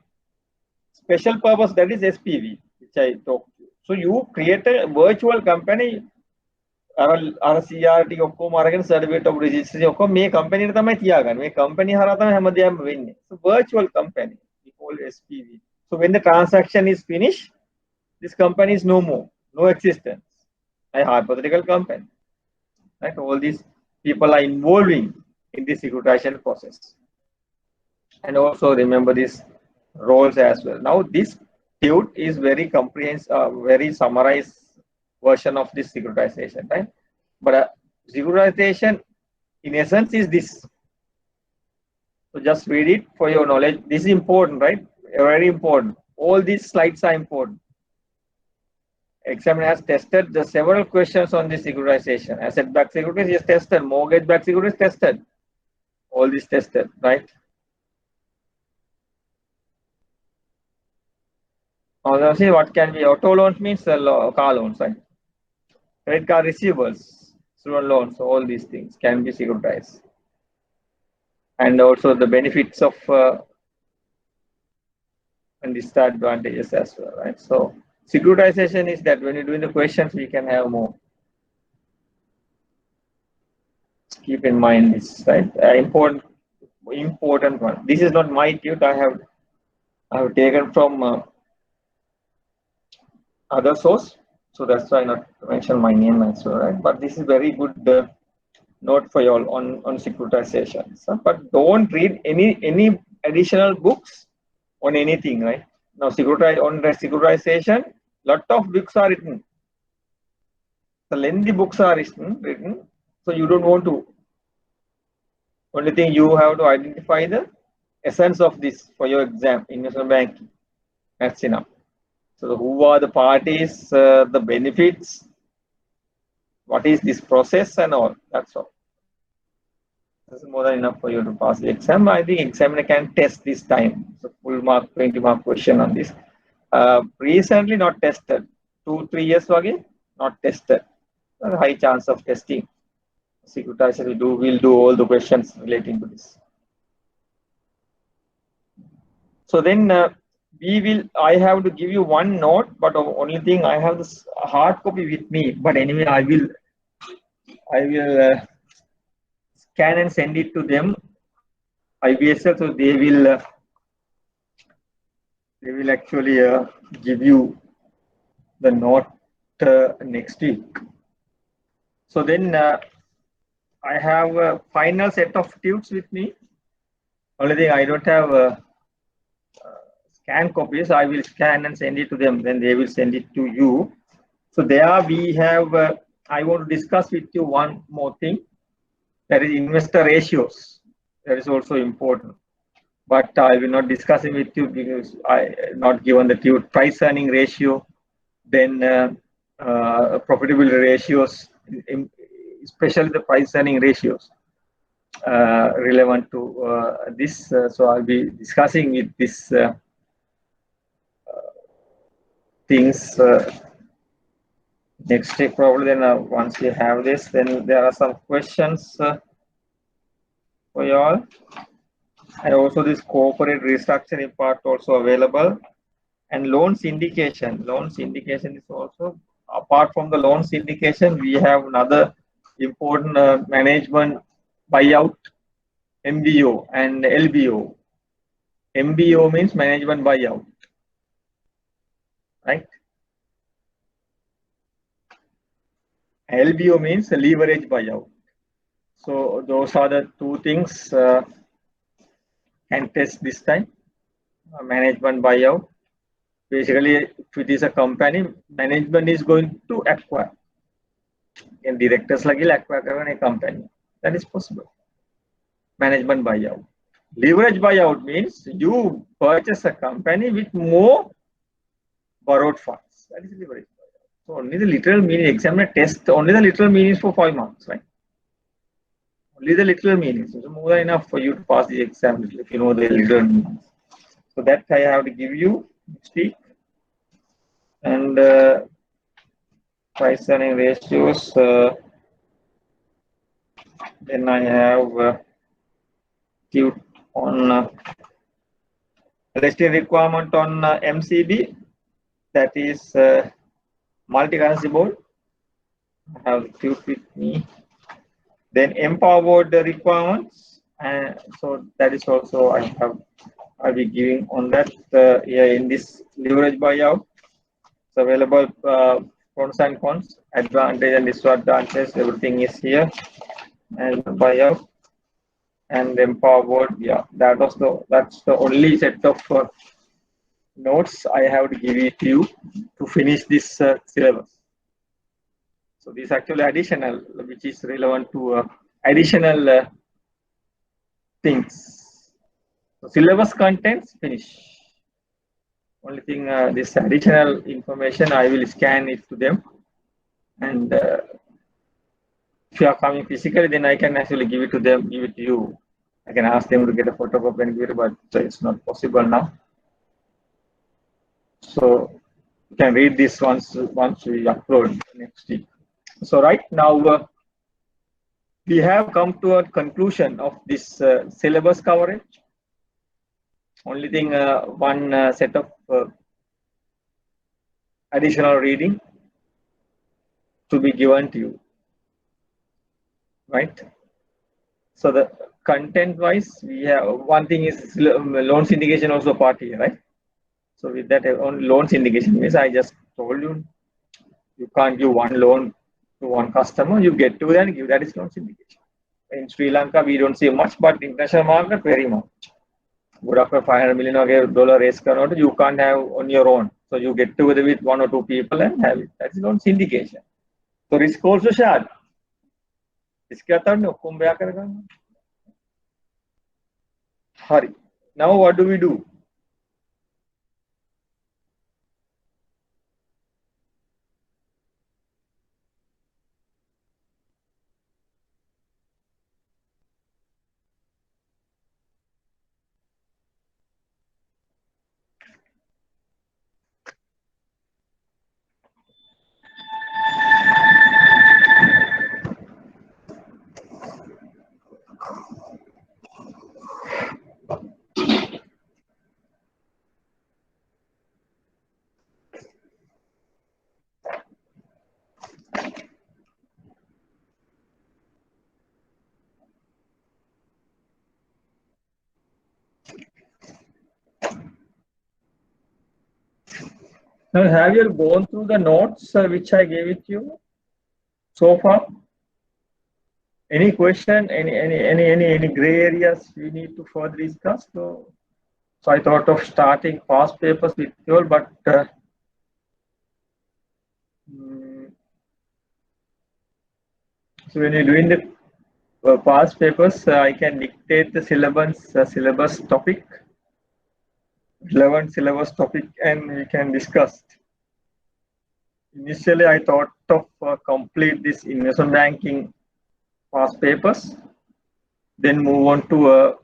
Special purpose, that is SPV, which I talked to. So you create a virtual company. CRT ඔක්කොම අරගෙන certificate of registration ඔක්කොම මේ කම්පැනිට තමයි තියාගන්නේ. මේ company හරහා තමයි හැමදේම වෙන්නේ. So virtual company, we call SPV. So when the transaction is finished, this company is no more, no existence. A hypothetical company, right? All these people are involving in this securitization process. And also remember these roles as well. Now this TUT is very comprehensive, very summarized version of this securitization, right? But securitization in essence is this. So just read it for your knowledge. This is important, right? Very important. All these slides are important. Examiner has tested the several questions on this securitization. Asset-backed securities is tested. Mortgage-backed securities tested. All this tested, right? Now see what can be auto loans means car loans, right? Credit card receivables, student loans, all these things can be securitized. and also the benefits of and disadvantages as well, right? So securitization is that when you're doing the questions, we can have more. Keep in mind this, right? Important one. This is not my tute. I have taken from other source, so that's why I not mention my name as well, right? But this is very good note for you all on securitization. So, but don't read any additional books on anything, right? Now securitization, lot of books are written. The lengthy books are written, so you don't want to. Only thing you have to identify the essence of this for your exam, investment banking. That's enough. So who are the parties, the benefits, what is this process and all. That's all. This is more than enough for you to pass the exam. I think examiner can test this time. So full mark, 20 mark question on this. Recently not tested. 2-3 years ago, not tested. A high chance of testing. Securitizer will do all the questions relating to this. So then I have to give you one note, but the only thing I have this hard copy with me. But anyway, I will scan and send it to them. IBSL, so they will actually give you the note next week. So then I have a final set of tubes with me. Only thing I don't have scan copies. I will scan and send it to them. Then they will send it to you. So there we have. I want to discuss with you one more thing. That is investor ratios. That is also important. But I will not discuss it with you because I not given the price earning ratio, then profitability ratios, especially the price earning ratios relevant to this. So I'll be discussing with this things next week probably. Then once you have this, then there are some questions for you all. And also this corporate restructuring part also available, and loan syndication. Loan syndication is also, apart from the loan syndication, we have another important management buyout, MBO and LBO. MBO means management buyout, right? LBO means leverage buyout. So those are the two things can test this time. Management buyout. Basically, if it is a company, management is going to acquire. And directors lagi acquire a company. That is possible. Management buyout. Leverage buyout means you purchase a company with more borrowed funds. That is leverage buyout. So only the literal meaning, examiner test only the literal meanings for 5 marks, right? Only the literal meanings. So more than enough for you to pass the exam if you know the literal meanings. So that I have to give you next week. And price earning ratios. Then I have on listing requirement on MCB, that is multi-currency board. I have tube with me. Then Empower board requirements, and so that is also I'll be giving on that in this leverage buyout. It's available pros and cons, advantage and disadvantages. Everything is here, and buyout and Empower board. Yeah, that's the only set of notes I have to give it to you to finish this syllabus. So this actually additional, which is relevant to additional things. So syllabus contents finish. Only thing, this additional information I will scan it to them, and if you are coming physically, then I can actually give it to them, give it to you. I can ask them to get a photocopy and give it, but it's not possible now. So you can read this once we upload next week. So right now, we have come to a conclusion of this syllabus coverage. Only thing, one set of additional reading to be given to you, right? So the content wise, we have one thing is loan syndication also part here, right? So with that, on loan syndication means I just told you, you can't give one loan to one customer, you get to that and give, that is loan syndication. In Sri Lanka, we don't see much, but international market, very much. Good after $500 million dollar raise cannot, you can't have on your own. So you get together with one or two people and have it. That's loan syndication. So risk also shared. इसके अतर ने हुकुम बया करेगा. Hurry. Now what do we do? Now, have you gone through the notes which I gave it to you so far? Any question, any gray areas we need to further discuss? So I thought of starting past papers with you all, but so when you're doing the past papers, I can dictate the syllabus topic, relevant syllabus topic, and we can discuss. Initially, I thought of complete this investment banking past papers, then move on to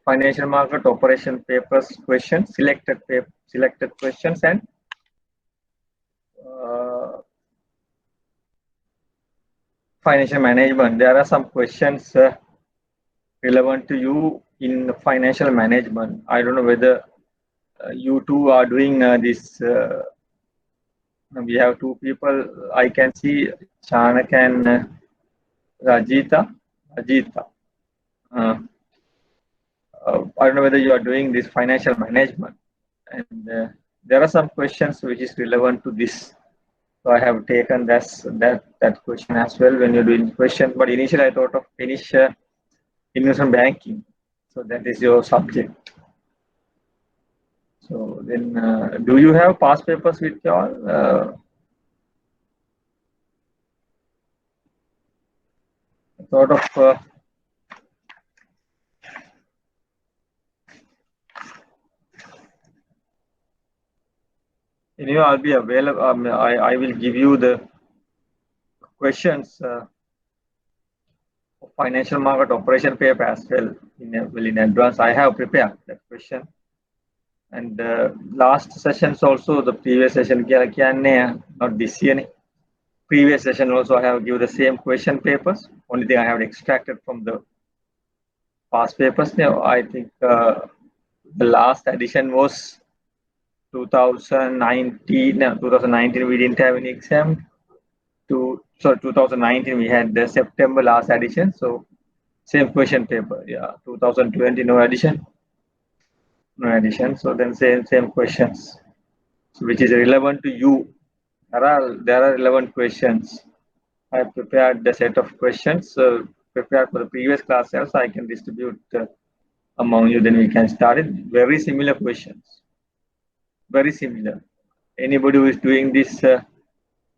financial market operation papers questions, selected questions, and financial management. There are some questions relevant to you in financial management. I don't know whether you two are doing this. We have two people. I can see Chanak and Rajita. I don't know whether you are doing this financial management, and there are some questions which is relevant to this. So I have taken that question as well when you're doing question. But initially I thought of finish investment banking. So that is your subject. So then, do you have past papers with you all? Sort of. Anyway, I'll be available. I will give you the questions financial market operation paper as well in advance. I have prepared that question. And last sessions also, the previous session, not this year. Previous session also I have given the same question papers. Only thing I have extracted from the past papers. Now I think the last edition was 2019. No, 2019 we didn't have any exam. 2019 we had the September last edition. So same question paper. Yeah, 2020 no addition. No addition. So then same questions, so which is relevant to you. There are relevant questions. I prepared the set of questions prepared for the previous class, so I can distribute among you. Then we can start it. Very similar questions. Very similar. Anybody who is doing this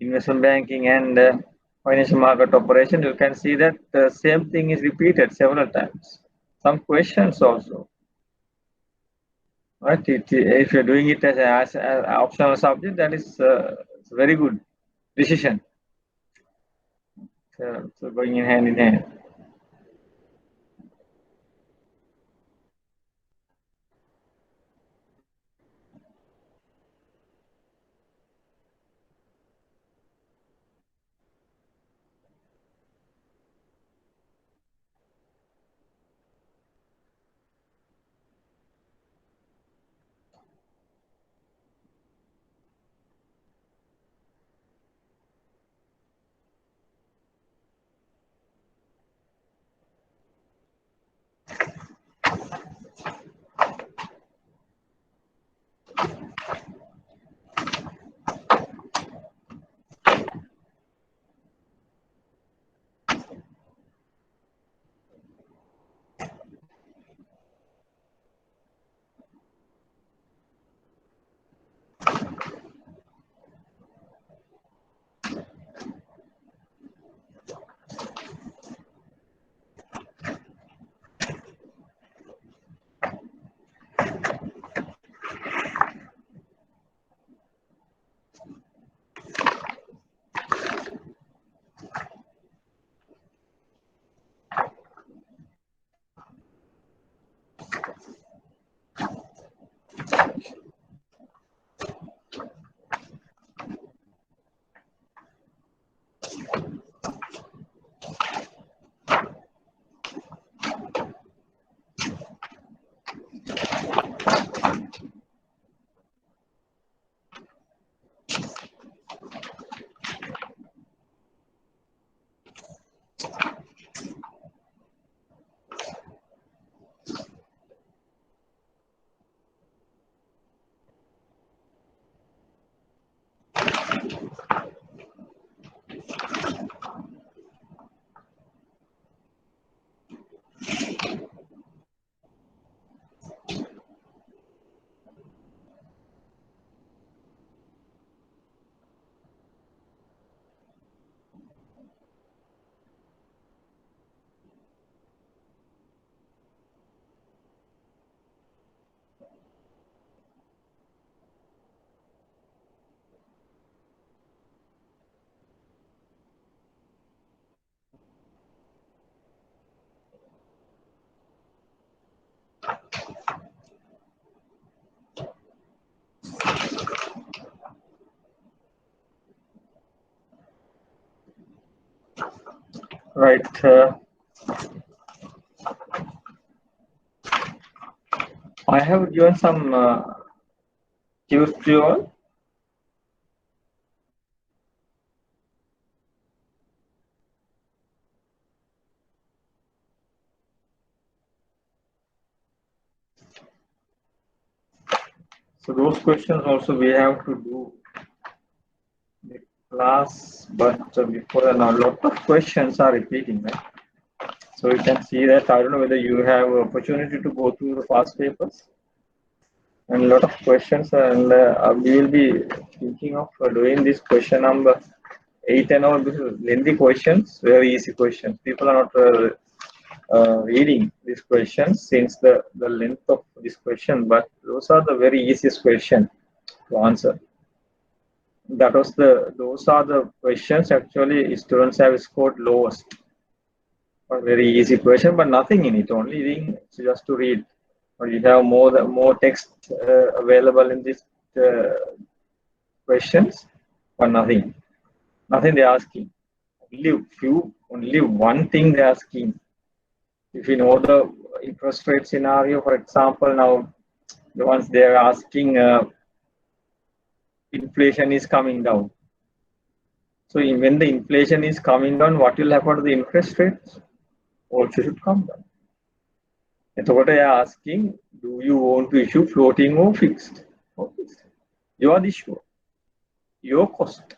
investment banking and financial market operation, you can see that the same thing is repeated several times. Some questions also. Right? If you're doing it as an optional subject, that is a very good decision. So going in hand. Right. I have given some cues to you all. So those questions also we have to do the class, but before that, now a lot of questions are repeating, right? So you can see that I don't know whether you have opportunity to go through the past papers and a lot of questions, and we will be thinking of doing this question number 8 and all. This is lengthy questions, very easy questions. People are not reading these questions since the length of this question, but those are the very easiest question to answer. Those are the questions actually students have scored lowest. A very easy question, but nothing in it. Only thing just to read. Or you have more text available in these questions, but nothing. Nothing they're asking. Only one thing they're asking. If you know the interest rate scenario, for example, now the ones they're asking, inflation is coming down. So when the inflation is coming down, what will happen to the interest rates? Also should come down. And so what I am asking, do you want to issue floating or fixed? Or fixed. You are the issuer. Your cost.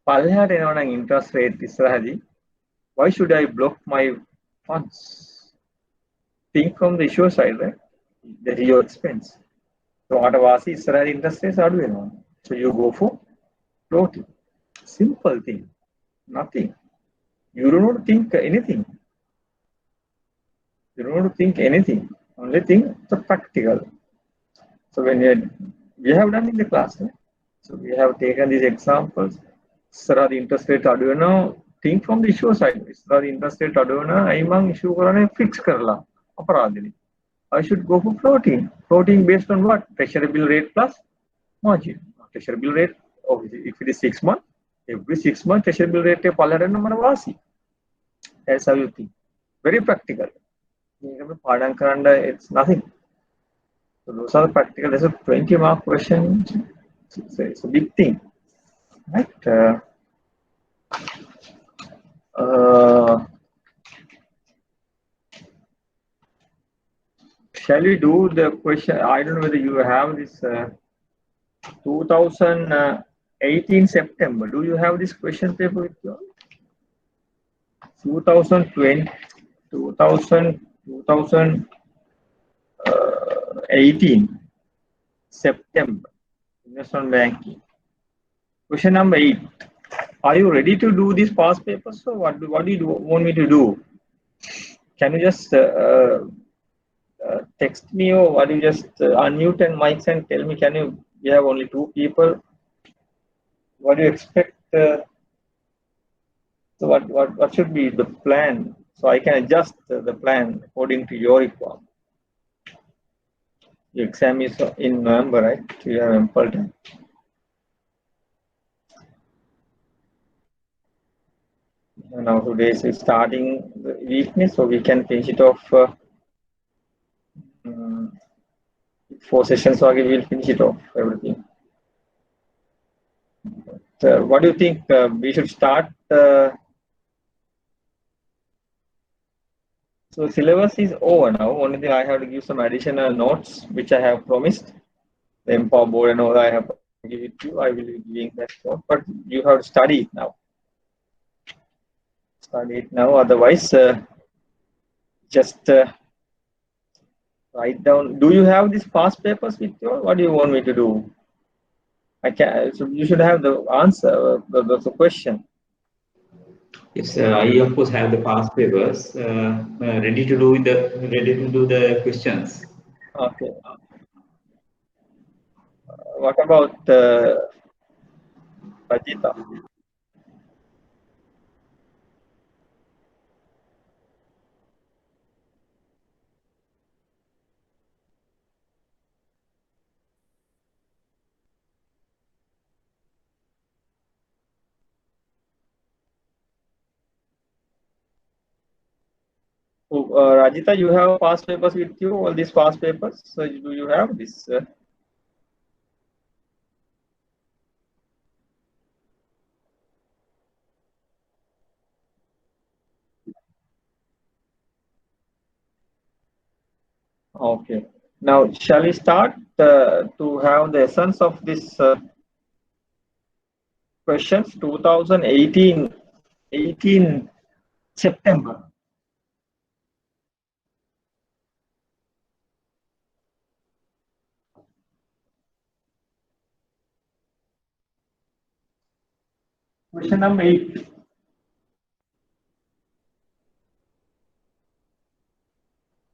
පල්ලෙහාට එනවා නම් interest rate ඉස්සරහදී, why should I block my funds? Think from the issuer side, right? That is your expense. So what වාසි ඉස්සරහදී interest rates අඩු වෙනවා. So you go for floating. Simple thing. Nothing. You do not think anything. You don't think anything. Only thing the practical. So when we have done in the class, right? So we have taken these examples. Sir, the interest rate aduna think from the issue side. Sir, the interest rate aduna I mang issue karane fix karla. Aparadini. I should go for floating. Floating based on what? Treasury bill rate plus margin. Treasury bill rate, obviously, if it is 6 months, every 6 months treasury bill rate pallarena mana vasi. That's how you think. Very practical. It's nothing. So those are the practical. There's a 20-mark question. It's a big thing, right? Shall we do the question? I don't know whether you have this 2018 September. Do you have this question paper with you? 2018 September. Investment banking. Question number 8. Are you ready to do these past papers? So what do you want me to do? Can you just text me, or what you just unmute and mics and tell me? Can you? We have only 2 people. What do you expect? So what should be the plan? So I can adjust the plan according to your requirement. Your exam is in November, right? So you have ample time. Now today is starting the weakness, so we can finish it off. 4 sessions, so we will finish it off everything. So what do you think? We should start. So syllabus is over now. Only thing I have to give some additional notes, which I have promised. The Empower board and all I have to give it to you. I will be giving that note, but you have to study it now. Study it now. Otherwise, just write down. Do you have these past papers with you? What do you want me to do? I can. So you should have the answer. The question. Yes, I of course have the past papers ready to do the questions. Okay. What about Rajita? So, Rajita, you have past papers with you, all these past papers. So do you have this? Okay. Now, shall we start to have the essence of this questions? 2018 September. Question number 8.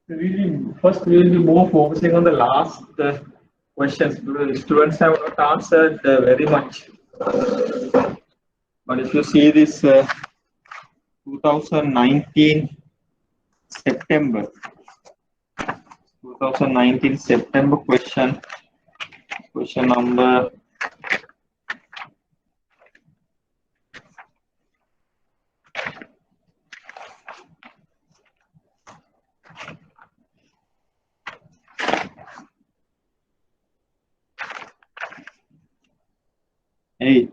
Really, first we will be more focusing on the last questions. The students have not answered very much. But if you see this 2019 September 2019 September question number 8.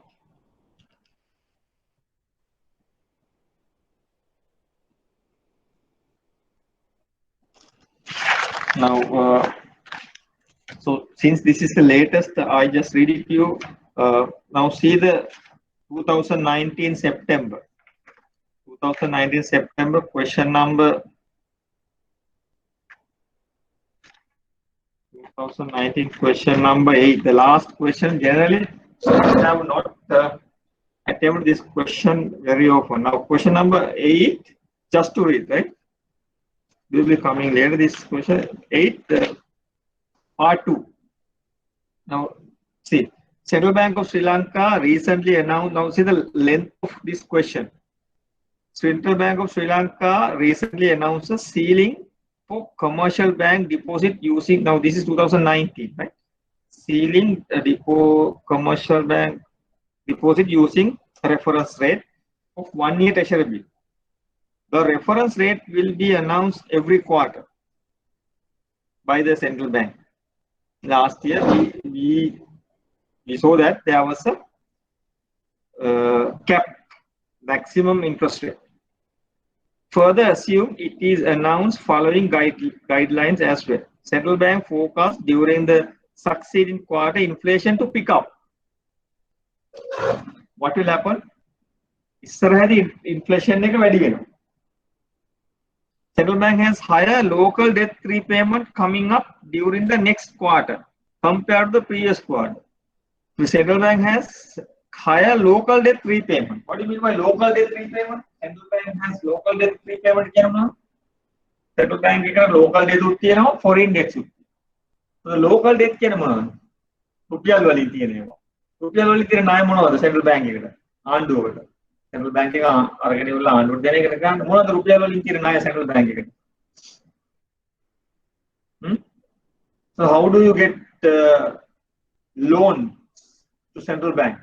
Now, so since this is the latest, I just read it to you. Now see the 2019 September. 2019 September question number 2019 question number 8. The last question. Generally, students have not attempted this question very often. Now question number 8, just to read, right? Will be coming later. This question 8, part 2. Now see, Central Bank of Sri Lanka recently announced. Now see the length of this question. Central Bank of Sri Lanka recently announced a ceiling for commercial bank deposit using. Now this is 2019, right? Ceiling commercial bank deposit using reference rate of 1-year treasury bill. The reference rate will be announced every quarter by the central bank. Last year, we saw that there was a cap, maximum interest rate. Further assume it is announced following guidelines as well. Central bank forecast during the succeeding quarter inflation to pick up. What will happen? Inflation එක වැඩි වෙනවා. Central Bank has higher local debt repayment coming up during the next quarter compared to the previous quarter. The Central Bank has higher local debt repayment. What do you mean by local debt repayment? Central Bank has local debt repayment. Central Bank has local debt and foreign debt. So the local debt is what? Rupiah wali තියෙනවා. Rupiah wali තියෙන ණය මොනවද Central Bank එකට? ආණ්ඩුවකට. Central Bank එක අරගෙන ඉවරලා ආණ්ඩුවට දෙන එකට ගන්න මොනවද රුපියල් වලින් තියෙන ණය Central Bank එකට? So how do you get loan to Central Bank?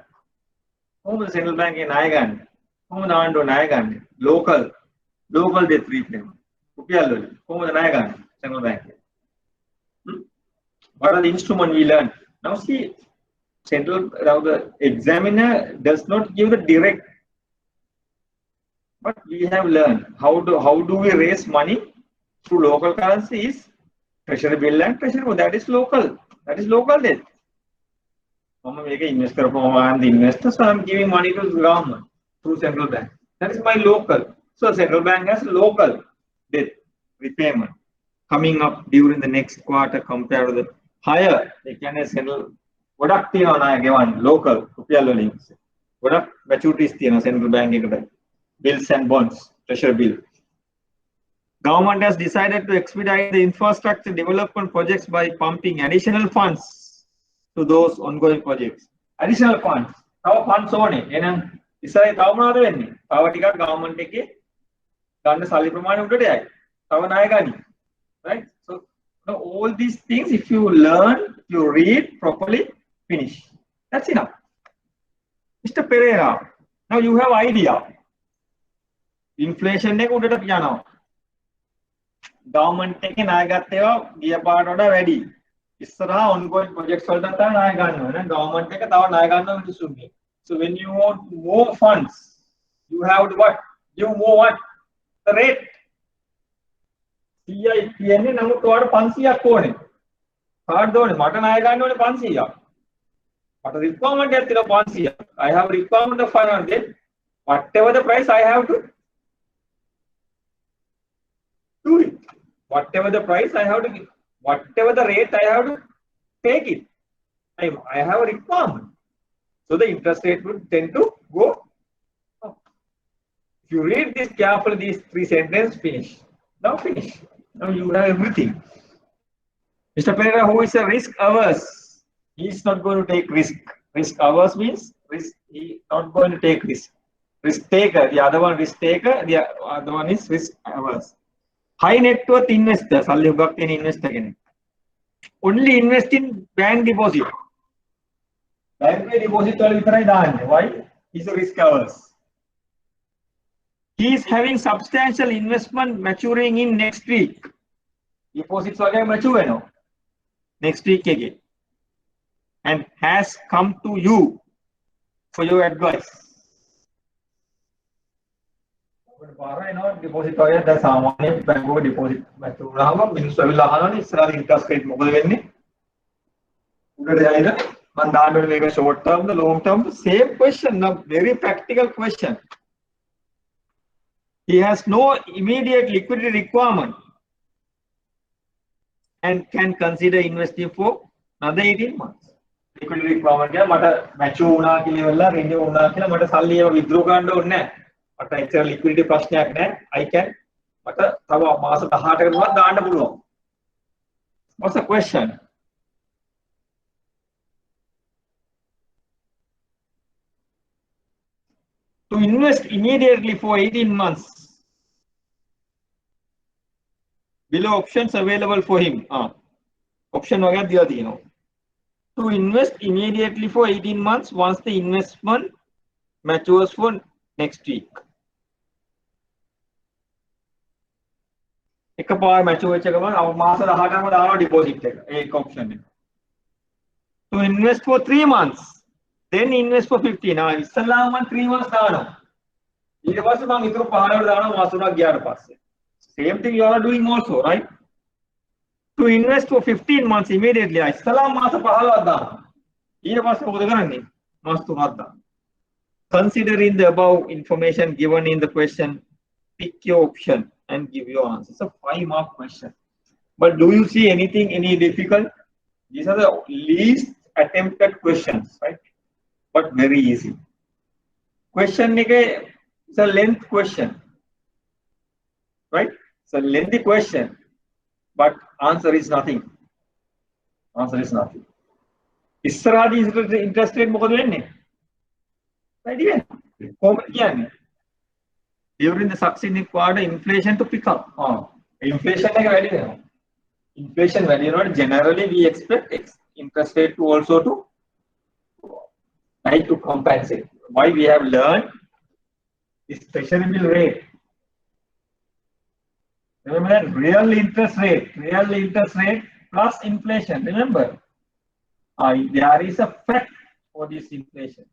කොහොමද Central Bank එකේ ණය ගන්න? කොහොමද ආණ්ඩුව ණය ගන්න? Local debt repayment. රුපියල් වලින් කොහොමද ණය ගන්න Central Bank එකේ? What are the instruments we learn? Now see, now the examiner does not give the direct, but we have learned how do we raise money through local currencies, treasury bill and treasury bill. That is local debt. I'm making investor from the investor, so I'm giving money to the government through central bank. That is my local. So central bank has local debt repayment coming up during the next quarter compared to the higher. They can have central product local rupiah product maturities central bank bills and bonds, treasury bill. Government has decided to expedite the infrastructure development projects by pumping additional funds to those ongoing projects. Additional funds. Our funds on it. ඉස්සරේ තව මොනවද වෙන්නේ? තව ටිකක් government එකේ ගන්න සල්ලි ප්‍රමාණය උඩට යයි. තව ණය ගනි. Right? So all these things, if you learn, you read properly, finish. That's enough. Mr. Pereira, now you have idea. Inflation එක උඩට යනවා. government එකේ ණය ගත්ත ඒවා ගිය පාරට වඩා වැඩි. ඉස්සරහා ongoing projects වලට තමයි ණය ගන්නවා නේ. government එක තව ණය ගන්නවා මිනිස්සුන්ගේ. So when you want more funds, you have to what? Give more what? The rate. 100යි කියන්නේ නමුත් ඔයාලට 500ක් ඕනේ. කාටද ඕනේ? මට ණය ගන්න ඕනේ 500ක්. මට requirement එකක් තියෙනවා 500ක්. I have requirement of 500. Whatever the price I have to do it. Whatever the price I have to give. Whatever the rate I have to take it. I have a requirement. So the interest rate would tend to go up. If you read this carefully, these three sentences, finish. Now finish. Now you have everything. Mr. Pereira, who is a risk averse, he is not going to take risk. Risk averse means risk. He is not going to take risk. Risk taker, the other one risk taker, the other one is risk averse. High net worth investor, සල්ලි හුඟක් තියෙන investor කෙනෙක්. Only invest in bank deposit. Bank deposit වල විතරයි දාන්නේ. Why? He's a risk averse. He is having substantial investment maturing in next week. Deposits වගේ mature වෙනවා. Next week again. And has come to you for your advice. Deposit වගේ දැන් සාමාන්‍ය බැංකුවක deposit mature වුණාම මිනිස්සු ඇවිල්ලා අහනවානේ ඉස්සරහට interest rate මොකද වෙන්නේ? උඩට යයිද? මම දාන්න ඕනේ මේක short term the long term the? Same question, now very practical question. He has no immediate liquidity requirement and can consider investing for another 18 months. Liquidity requirement කියන්නේ මට mature වුණා කියලා වෙලා renew වුණා කියලා මට සල්ලි ඒවා withdraw කරන්න ඕනේ නැහැ. මට ඇත්තට liquidity ප්‍රශ්නයක් නැහැ. I can මට තව මාස 18කට වුණත් දාන්න පුළුවන්. What's the question? To invest immediately for 18 months. Below options available for him. Option वगैरह दिया तीनों. To invest immediately for 18 months once the investment matures for next week. एक बार mature වෙච්ච ගමන් මාස 18ක්ම දානවා deposit එක. ඒක option එක. To invest for 3 months. Then invest for 15. ඉස්සල්ලාම මම 3 months දානවා. ඊට පස්සේ මම ඉතුරු 15කට දානවා මාස තුනක් ගියාට පස්සේ. Same thing you are doing also, right? To invest for 15 months immediately. ඉස්සල්ලාම මාස 15ක් දානවා. ඊට පස්සේ මොකද කරන්නේ? මාස තුනක් දානවා. Considering the above information given in the question, pick your option and give your answer. It's a 5-mark question. But do you see anything, any difficult? These are the least attempted questions, right? But very easy. Question is a length question, right? It's a lengthy question, but answer is nothing. Answer is nothing. ඉස්සරහදී interest rate මොකද වෙන්නේ? වැඩි වෙනවා. කොහොමද කියන්නේ? During the succeeding quarter, inflation to pick up. Inflation එක වැඩි වෙනවා. Inflation වැඩි වෙනකොට generally we expect interest rate to also to try to compensate. Why we have learned is treasury bill rate. Remember that real interest rate plus inflation. Remember, there is a fact for this inflation.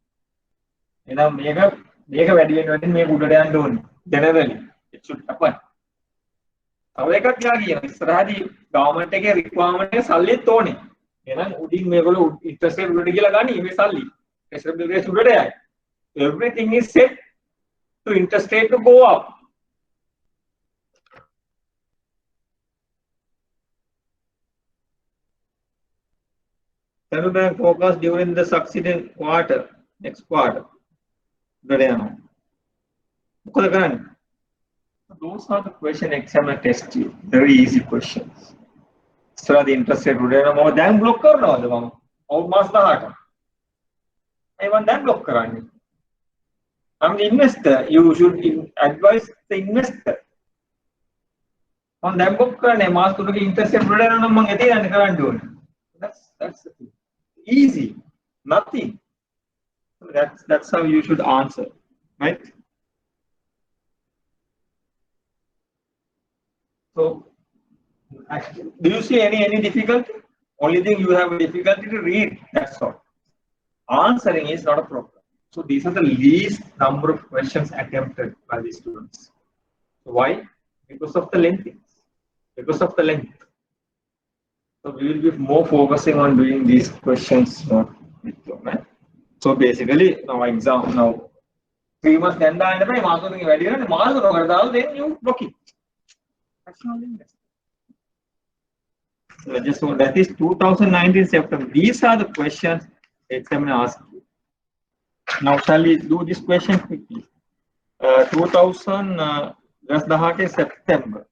මේක වැඩි වෙනකොට මේක උඩට යන්න ඕනේ. Generally, it should happen. තව එකක් යා කියනවා ඉස්සරහදී government එකේ requirement එක සල්ලිත් ඕනේ. එහෙනම් උඩින් මේගොල්ලෝ interest rate උඩට කියලා ගනි මේ සල්ලි. treasury bill rate උඩට යයි. Everything is set to interest rate to go up. Central Bank forecast during the succeeding quarter, next quarter. Those are the question examiner test you. Very easy questions. So the interest rate more than block karnawada mama. Almost the heart. I want that block karani. I'm the investor. You should advise the investor. On that book karne mas to interest rate that's the thing. Easy. Nothing. So that's how you should answer, right? So Do you see any difficulty? Only thing you have a difficulty to read. That's all. Answering is not a problem. So these are the least number of questions attempted by the students. So why? Because of the length. Because of the length. So we will be more focusing on doing these questions. So basically, now exam now 3 months then you block it. That's not just so that is 2019 September. These are the questions examiner asked you. Now shall we do this question quickly? 2000 just the heart is September.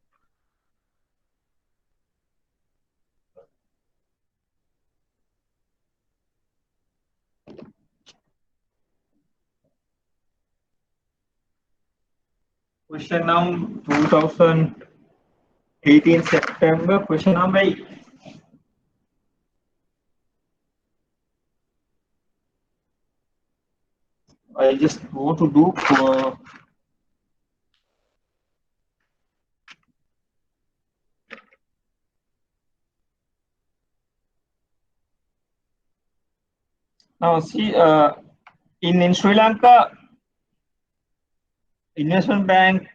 Question now 2018 September. Question number 8. I just want to do for now see in Sri Lanka investment bank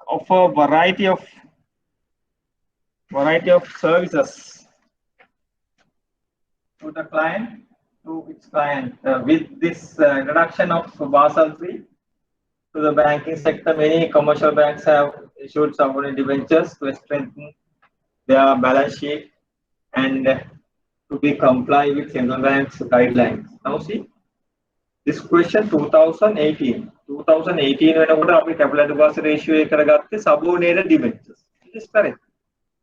offer variety of services to the client, to its client. With this introduction of Basel III to the banking sector, many commercial banks have issued subordinate debentures to strengthen their balance sheet and to be comply with central bank's guidelines. Now see, this question 2018 වෙනකොට අපි capital adequacy ratio එක කරගත්තේ subordinated debentures. It is correct.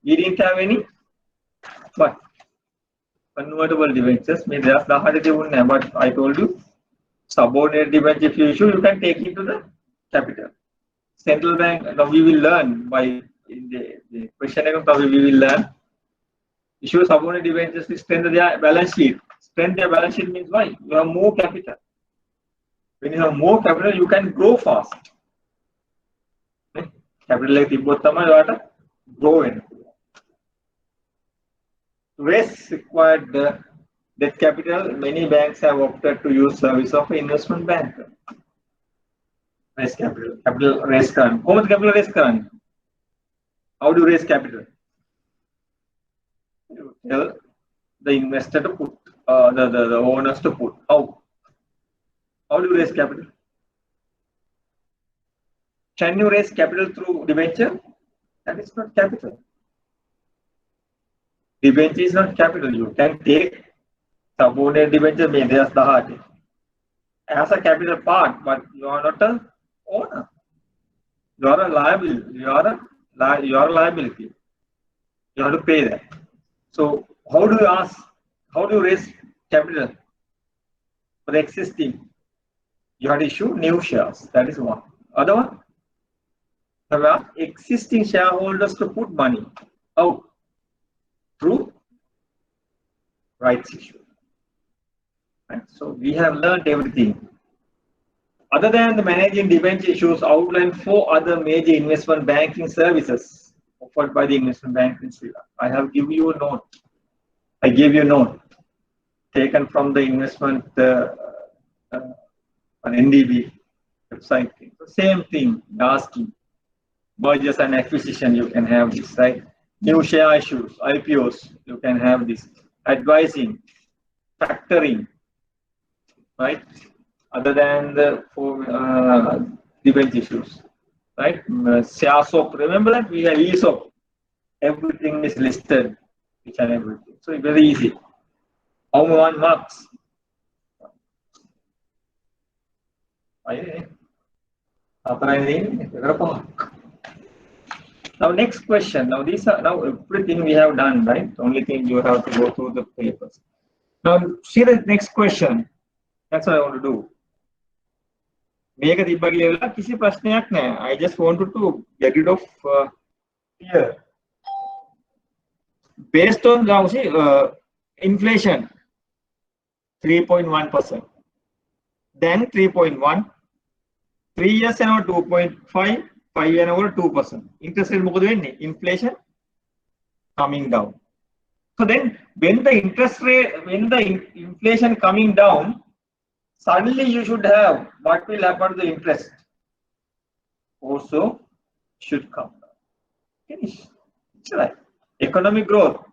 We didn't have any but convertible debentures. May there's but I told you subordinated debenture if you issue, you can take it to the capital. Central bank, now we will learn by in the question we will learn issue subordinated debentures to strengthen their balance sheet. Strengthen their balance sheet means why? You have more capital. When you have more capital, you can grow fast. Capital like grow in. To raise required debt capital, many banks have opted to use service of an investment banker. Raise capital. Capital raise current. How much capital raise current? How do you raise capital? You tell the investor to put, the owners to put. How? How do you raise capital? Can you raise capital through debenture? That is not capital. Debenture is not capital. You can take subordinate debenture, there's the heart as a capital part, but you are not an owner. You are a liability. You are a liability. You have to pay that. So how do you ask? How do you raise capital for the existing? You have to issue new shares. That is one. Other one, have existing shareholders to put money. How? Through rights issue. Right? So we have learned everything. Other than the managing debenture issues, outline 4 other major investment banking services offered by the investment bank in Sri Lanka. I have given you a note. I gave you a note taken from the investment on NDB website. So same thing, asking mergers and acquisition, you can have this, right? New share issues, IPOs, you can have this. Advising, factoring, right? Other than the 4 debenture issues, right? SEASOP, remember that we have ESOP. Everything is listed, each and everything. So it's very easy. How many marks? Now next question. Now these are now everything we have done, right? The only thing you have to go through the papers. Now see the next question. That's what I want to do. I just wanted to get rid of here. Based on now see inflation 3.1%, then 3.1, 3 years and 2.5, 5 and over 2%. Interest rate inflation coming down. So then when the interest rate, when the inflation coming down, suddenly you should have what will happen to the interest also should come down. Finish. It's right. Economic growth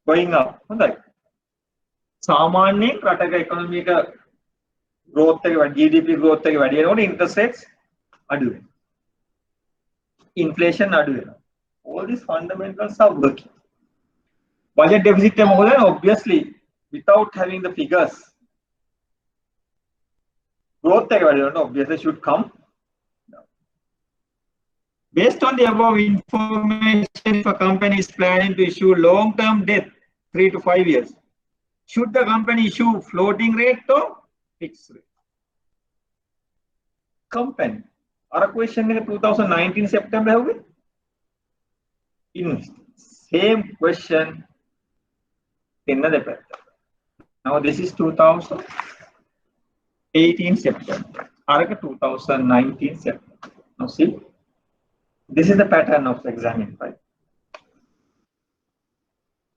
going up. Right. सामान्य रटक economic growth GDP growth interest rates adu. Inflation adu. All these fundamentals are working. Budget deficit obviously without having the figures, growth obviously should come. Based on the above information, if a company is planning to issue long-term debt, 3 to 5 years, should the company issue floating rate or fixed rate? Company. Our question in 2019 September have we? Same question in the paper. Now this is 2018 September. Our 2019 September. Now see. This is the pattern of examining, right?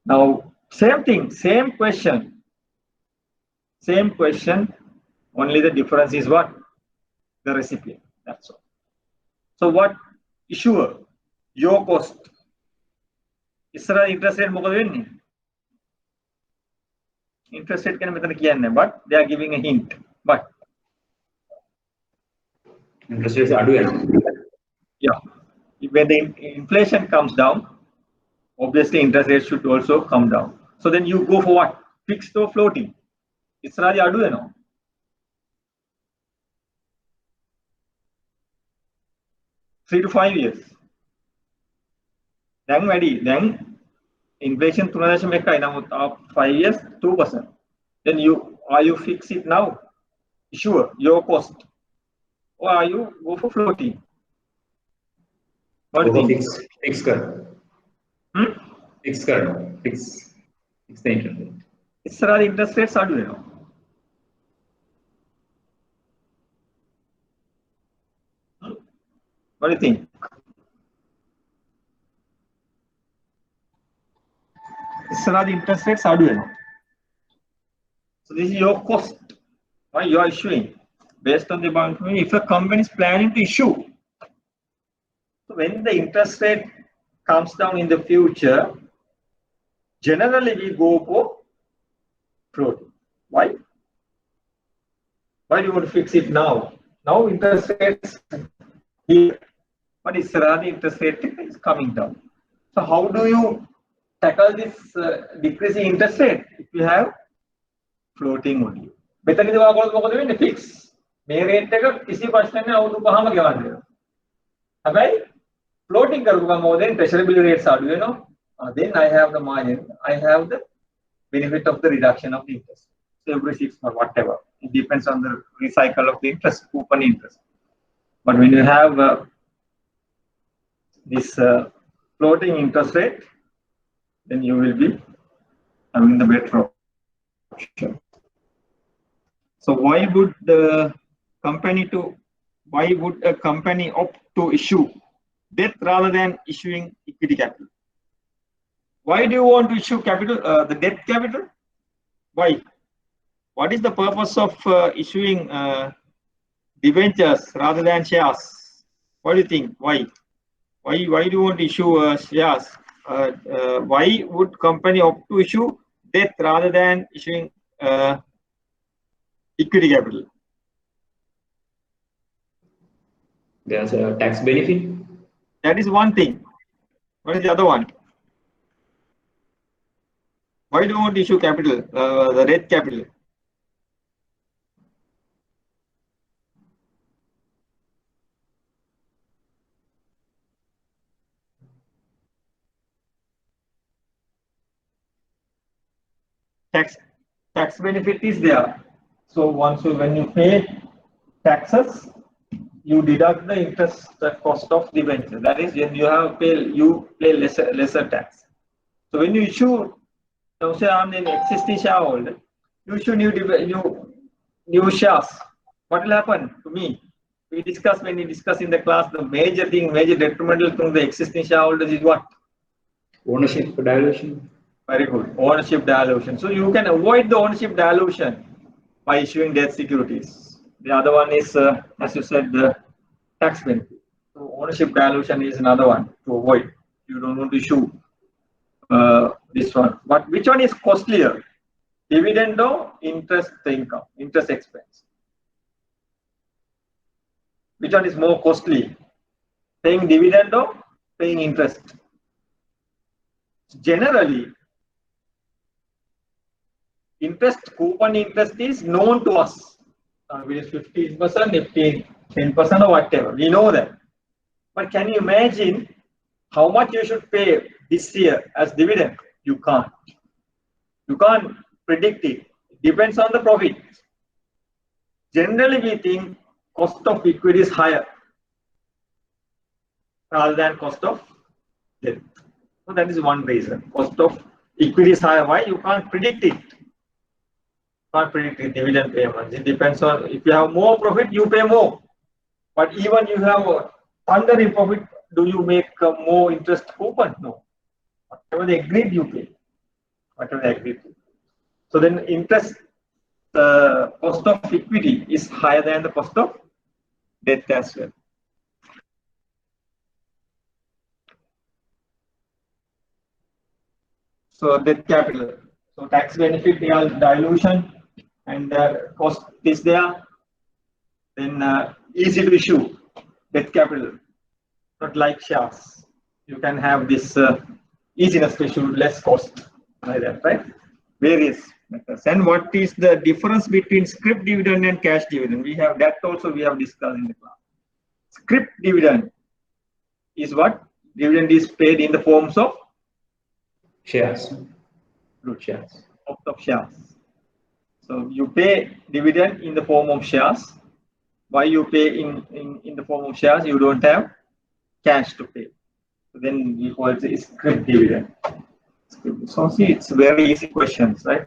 Now, same thing, same question, only the difference is what? The recipient, that's all. So what issuer? Your cost. Isra interest rate මොකද වෙන්නේ? Interest rate කියන්නේ මෙතන කියන්නේ, but they are giving a hint. But interest rates අඩු වෙනවා. Yeah. When the inflation comes down, obviously interest rates should also come down. So then you go for what? Fixed or floating? It's not adu no. 3 to 5 years. Then inflation 3.1 now 5 years 2%. Then are you fix it now? Sure, your cost. Or are you go for floating? What do you think? Fix curve. Fix curve. Fix the interest rate. It's the interest rates are doing. What do you think? It's the interest rates are doing. So this is your cost. Why you are issuing based on the bond. If a company is planning to issue. So when the interest rate comes down in the future, generally we go for floating. Why? Why do you want to fix it now? Now interest rates here, but it's rather interest rate is coming down. So how do you tackle this decreasing interest rate if you have floating only? Better than the fix. May rate take kisi question ne aur bahama gyawan dena. Abai floating karuga more than treasury rates are, then I have the margin, I have the benefit of the reduction of the interest. So every 6 months, whatever. It depends on the recycle of the interest, coupon interest. But when you have this floating interest rate, then you will be having the better option. So why would a company opt to issue debt rather than issuing equity capital? Why do you want to issue capital, the debt capital? Why? What is the purpose of issuing debentures rather than shares? What do you think? Why? Why do you want to issue shares? Why would company opt to issue debt rather than issuing equity capital? There's a tax benefit. That is one thing. What is the other one? Why do you want to issue capital, the debt capital? Tax benefit is there. So when you pay taxes, you deduct the interest cost of the venture. That is, when you pay lesser tax. So when you issue, say I'm an existing shareholder, you issue new shares. What will happen to me? When we discuss in the class, the major detrimental to the existing shareholders is what? Ownership dilution. Very good. Ownership dilution. So you can avoid the ownership dilution by issuing debt securities. The other one is, as you said, the tax benefit. So ownership dilution is another one to avoid. You don't want to issue this one. But which one is costlier? Dividend or interest income, interest expense? Which one is more costly? Paying dividend or paying interest? Generally, coupon interest is known to us. It is 15%, 10% or whatever. We know that. But can you imagine how much you should pay this year as dividend? You can't. You can't predict it. It depends on the profit. Generally, we think cost of equity is higher rather than cost of debt. So that is one reason. Cost of equity is higher. Why? You can't predict it. Can't predict the dividend payments. It depends on, if you have more profit, you pay more. But even you have under in profit, do you make more interest coupon? No. Whatever they agreed, you pay. Whatever they agreed to. So then interest, cost of equity is higher than the cost of debt as well. So debt capital. So tax benefit, dilution, and cost is there. Then easy to issue debt capital, not like shares. You can have this easiness to issue, less cost, like that, right? Various methods. And what is the difference between scrip dividend and cash dividend? We have that also. We have discussed in the class. Scrip dividend is what? Dividend is paid in the forms of shares. Shares. Of shares. So you pay dividend in the form of shares. Why you pay in the form of shares? You don't have cash to pay. So then we call it scrip dividend. So see, it's very easy questions, right?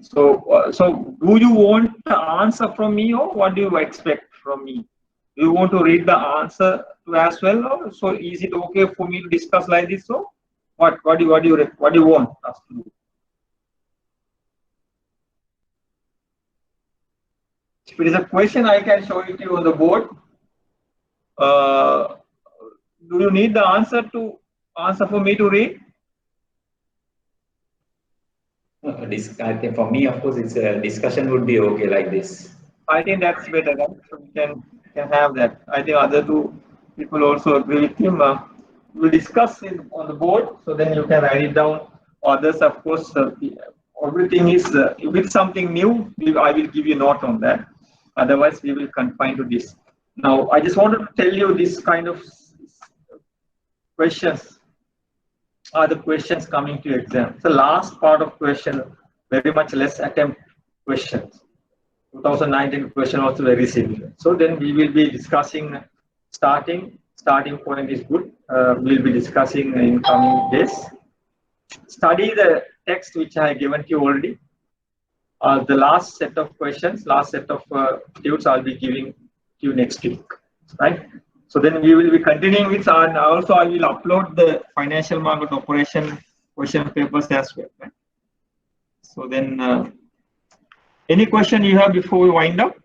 So so do you want the answer from me, or what do you expect from me? Do you want to read the answer as well, or so is it okay for me to discuss like this? So what do you want us to do? If it is a question, I can show it to you on the board. Do you need the answer for me to read? I think for me, of course, it's a discussion would be okay like this. I think that's better. Right? So we can have that. I think other two people also agree with him. We'll discuss it on the board, so then you can write it down. Others, of course, everything is if it's something new, I will give you a note on that. Otherwise, we will confine to this. Now, I just wanted to tell you this kind of questions are the questions coming to exam. The last part of question, very much less attempt questions. 2019 question also very similar. So then we will be discussing starting point is good. We'll be discussing in coming days. Study the text which I have given to you already. The last set of questions, last set of tunes I'll be giving to you next week, right? So then we will be continuing with, and also I will upload the financial market operation question papers as well, right? So then, any question you have before we wind up?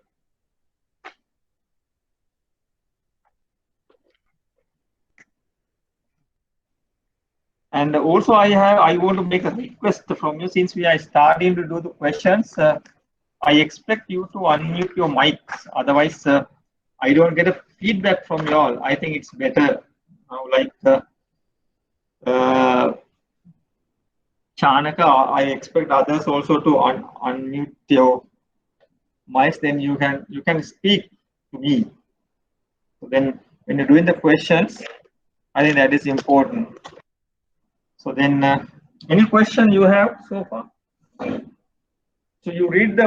And also I want to make a request from you, since we are starting to do the questions. I expect you to unmute your mics, otherwise I don't get a feedback from you all. I think it's better now, like Chanaka, I expect others also to unmute your mics, then you can speak to me. So then when you're doing the questions, I think that is important. So then any question you have so far? So you read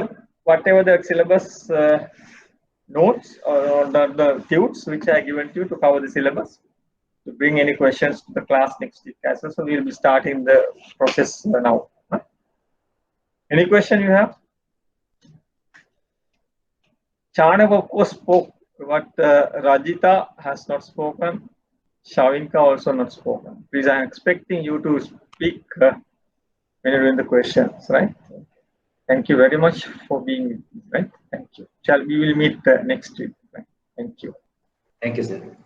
whatever the syllabus notes or the tunes which are given to you to cover the syllabus. To bring any questions to the class next week as well. So we'll be starting the process now. Any question you have? Chanak of course spoke, but Rajita has not spoken. Shavinka also not spoken. Please, I'm expecting you to speak when you're doing the questions, right? Thank you very much for being with me, right? Thank you. We will meet next week. Right? Thank you. Thank you, sir.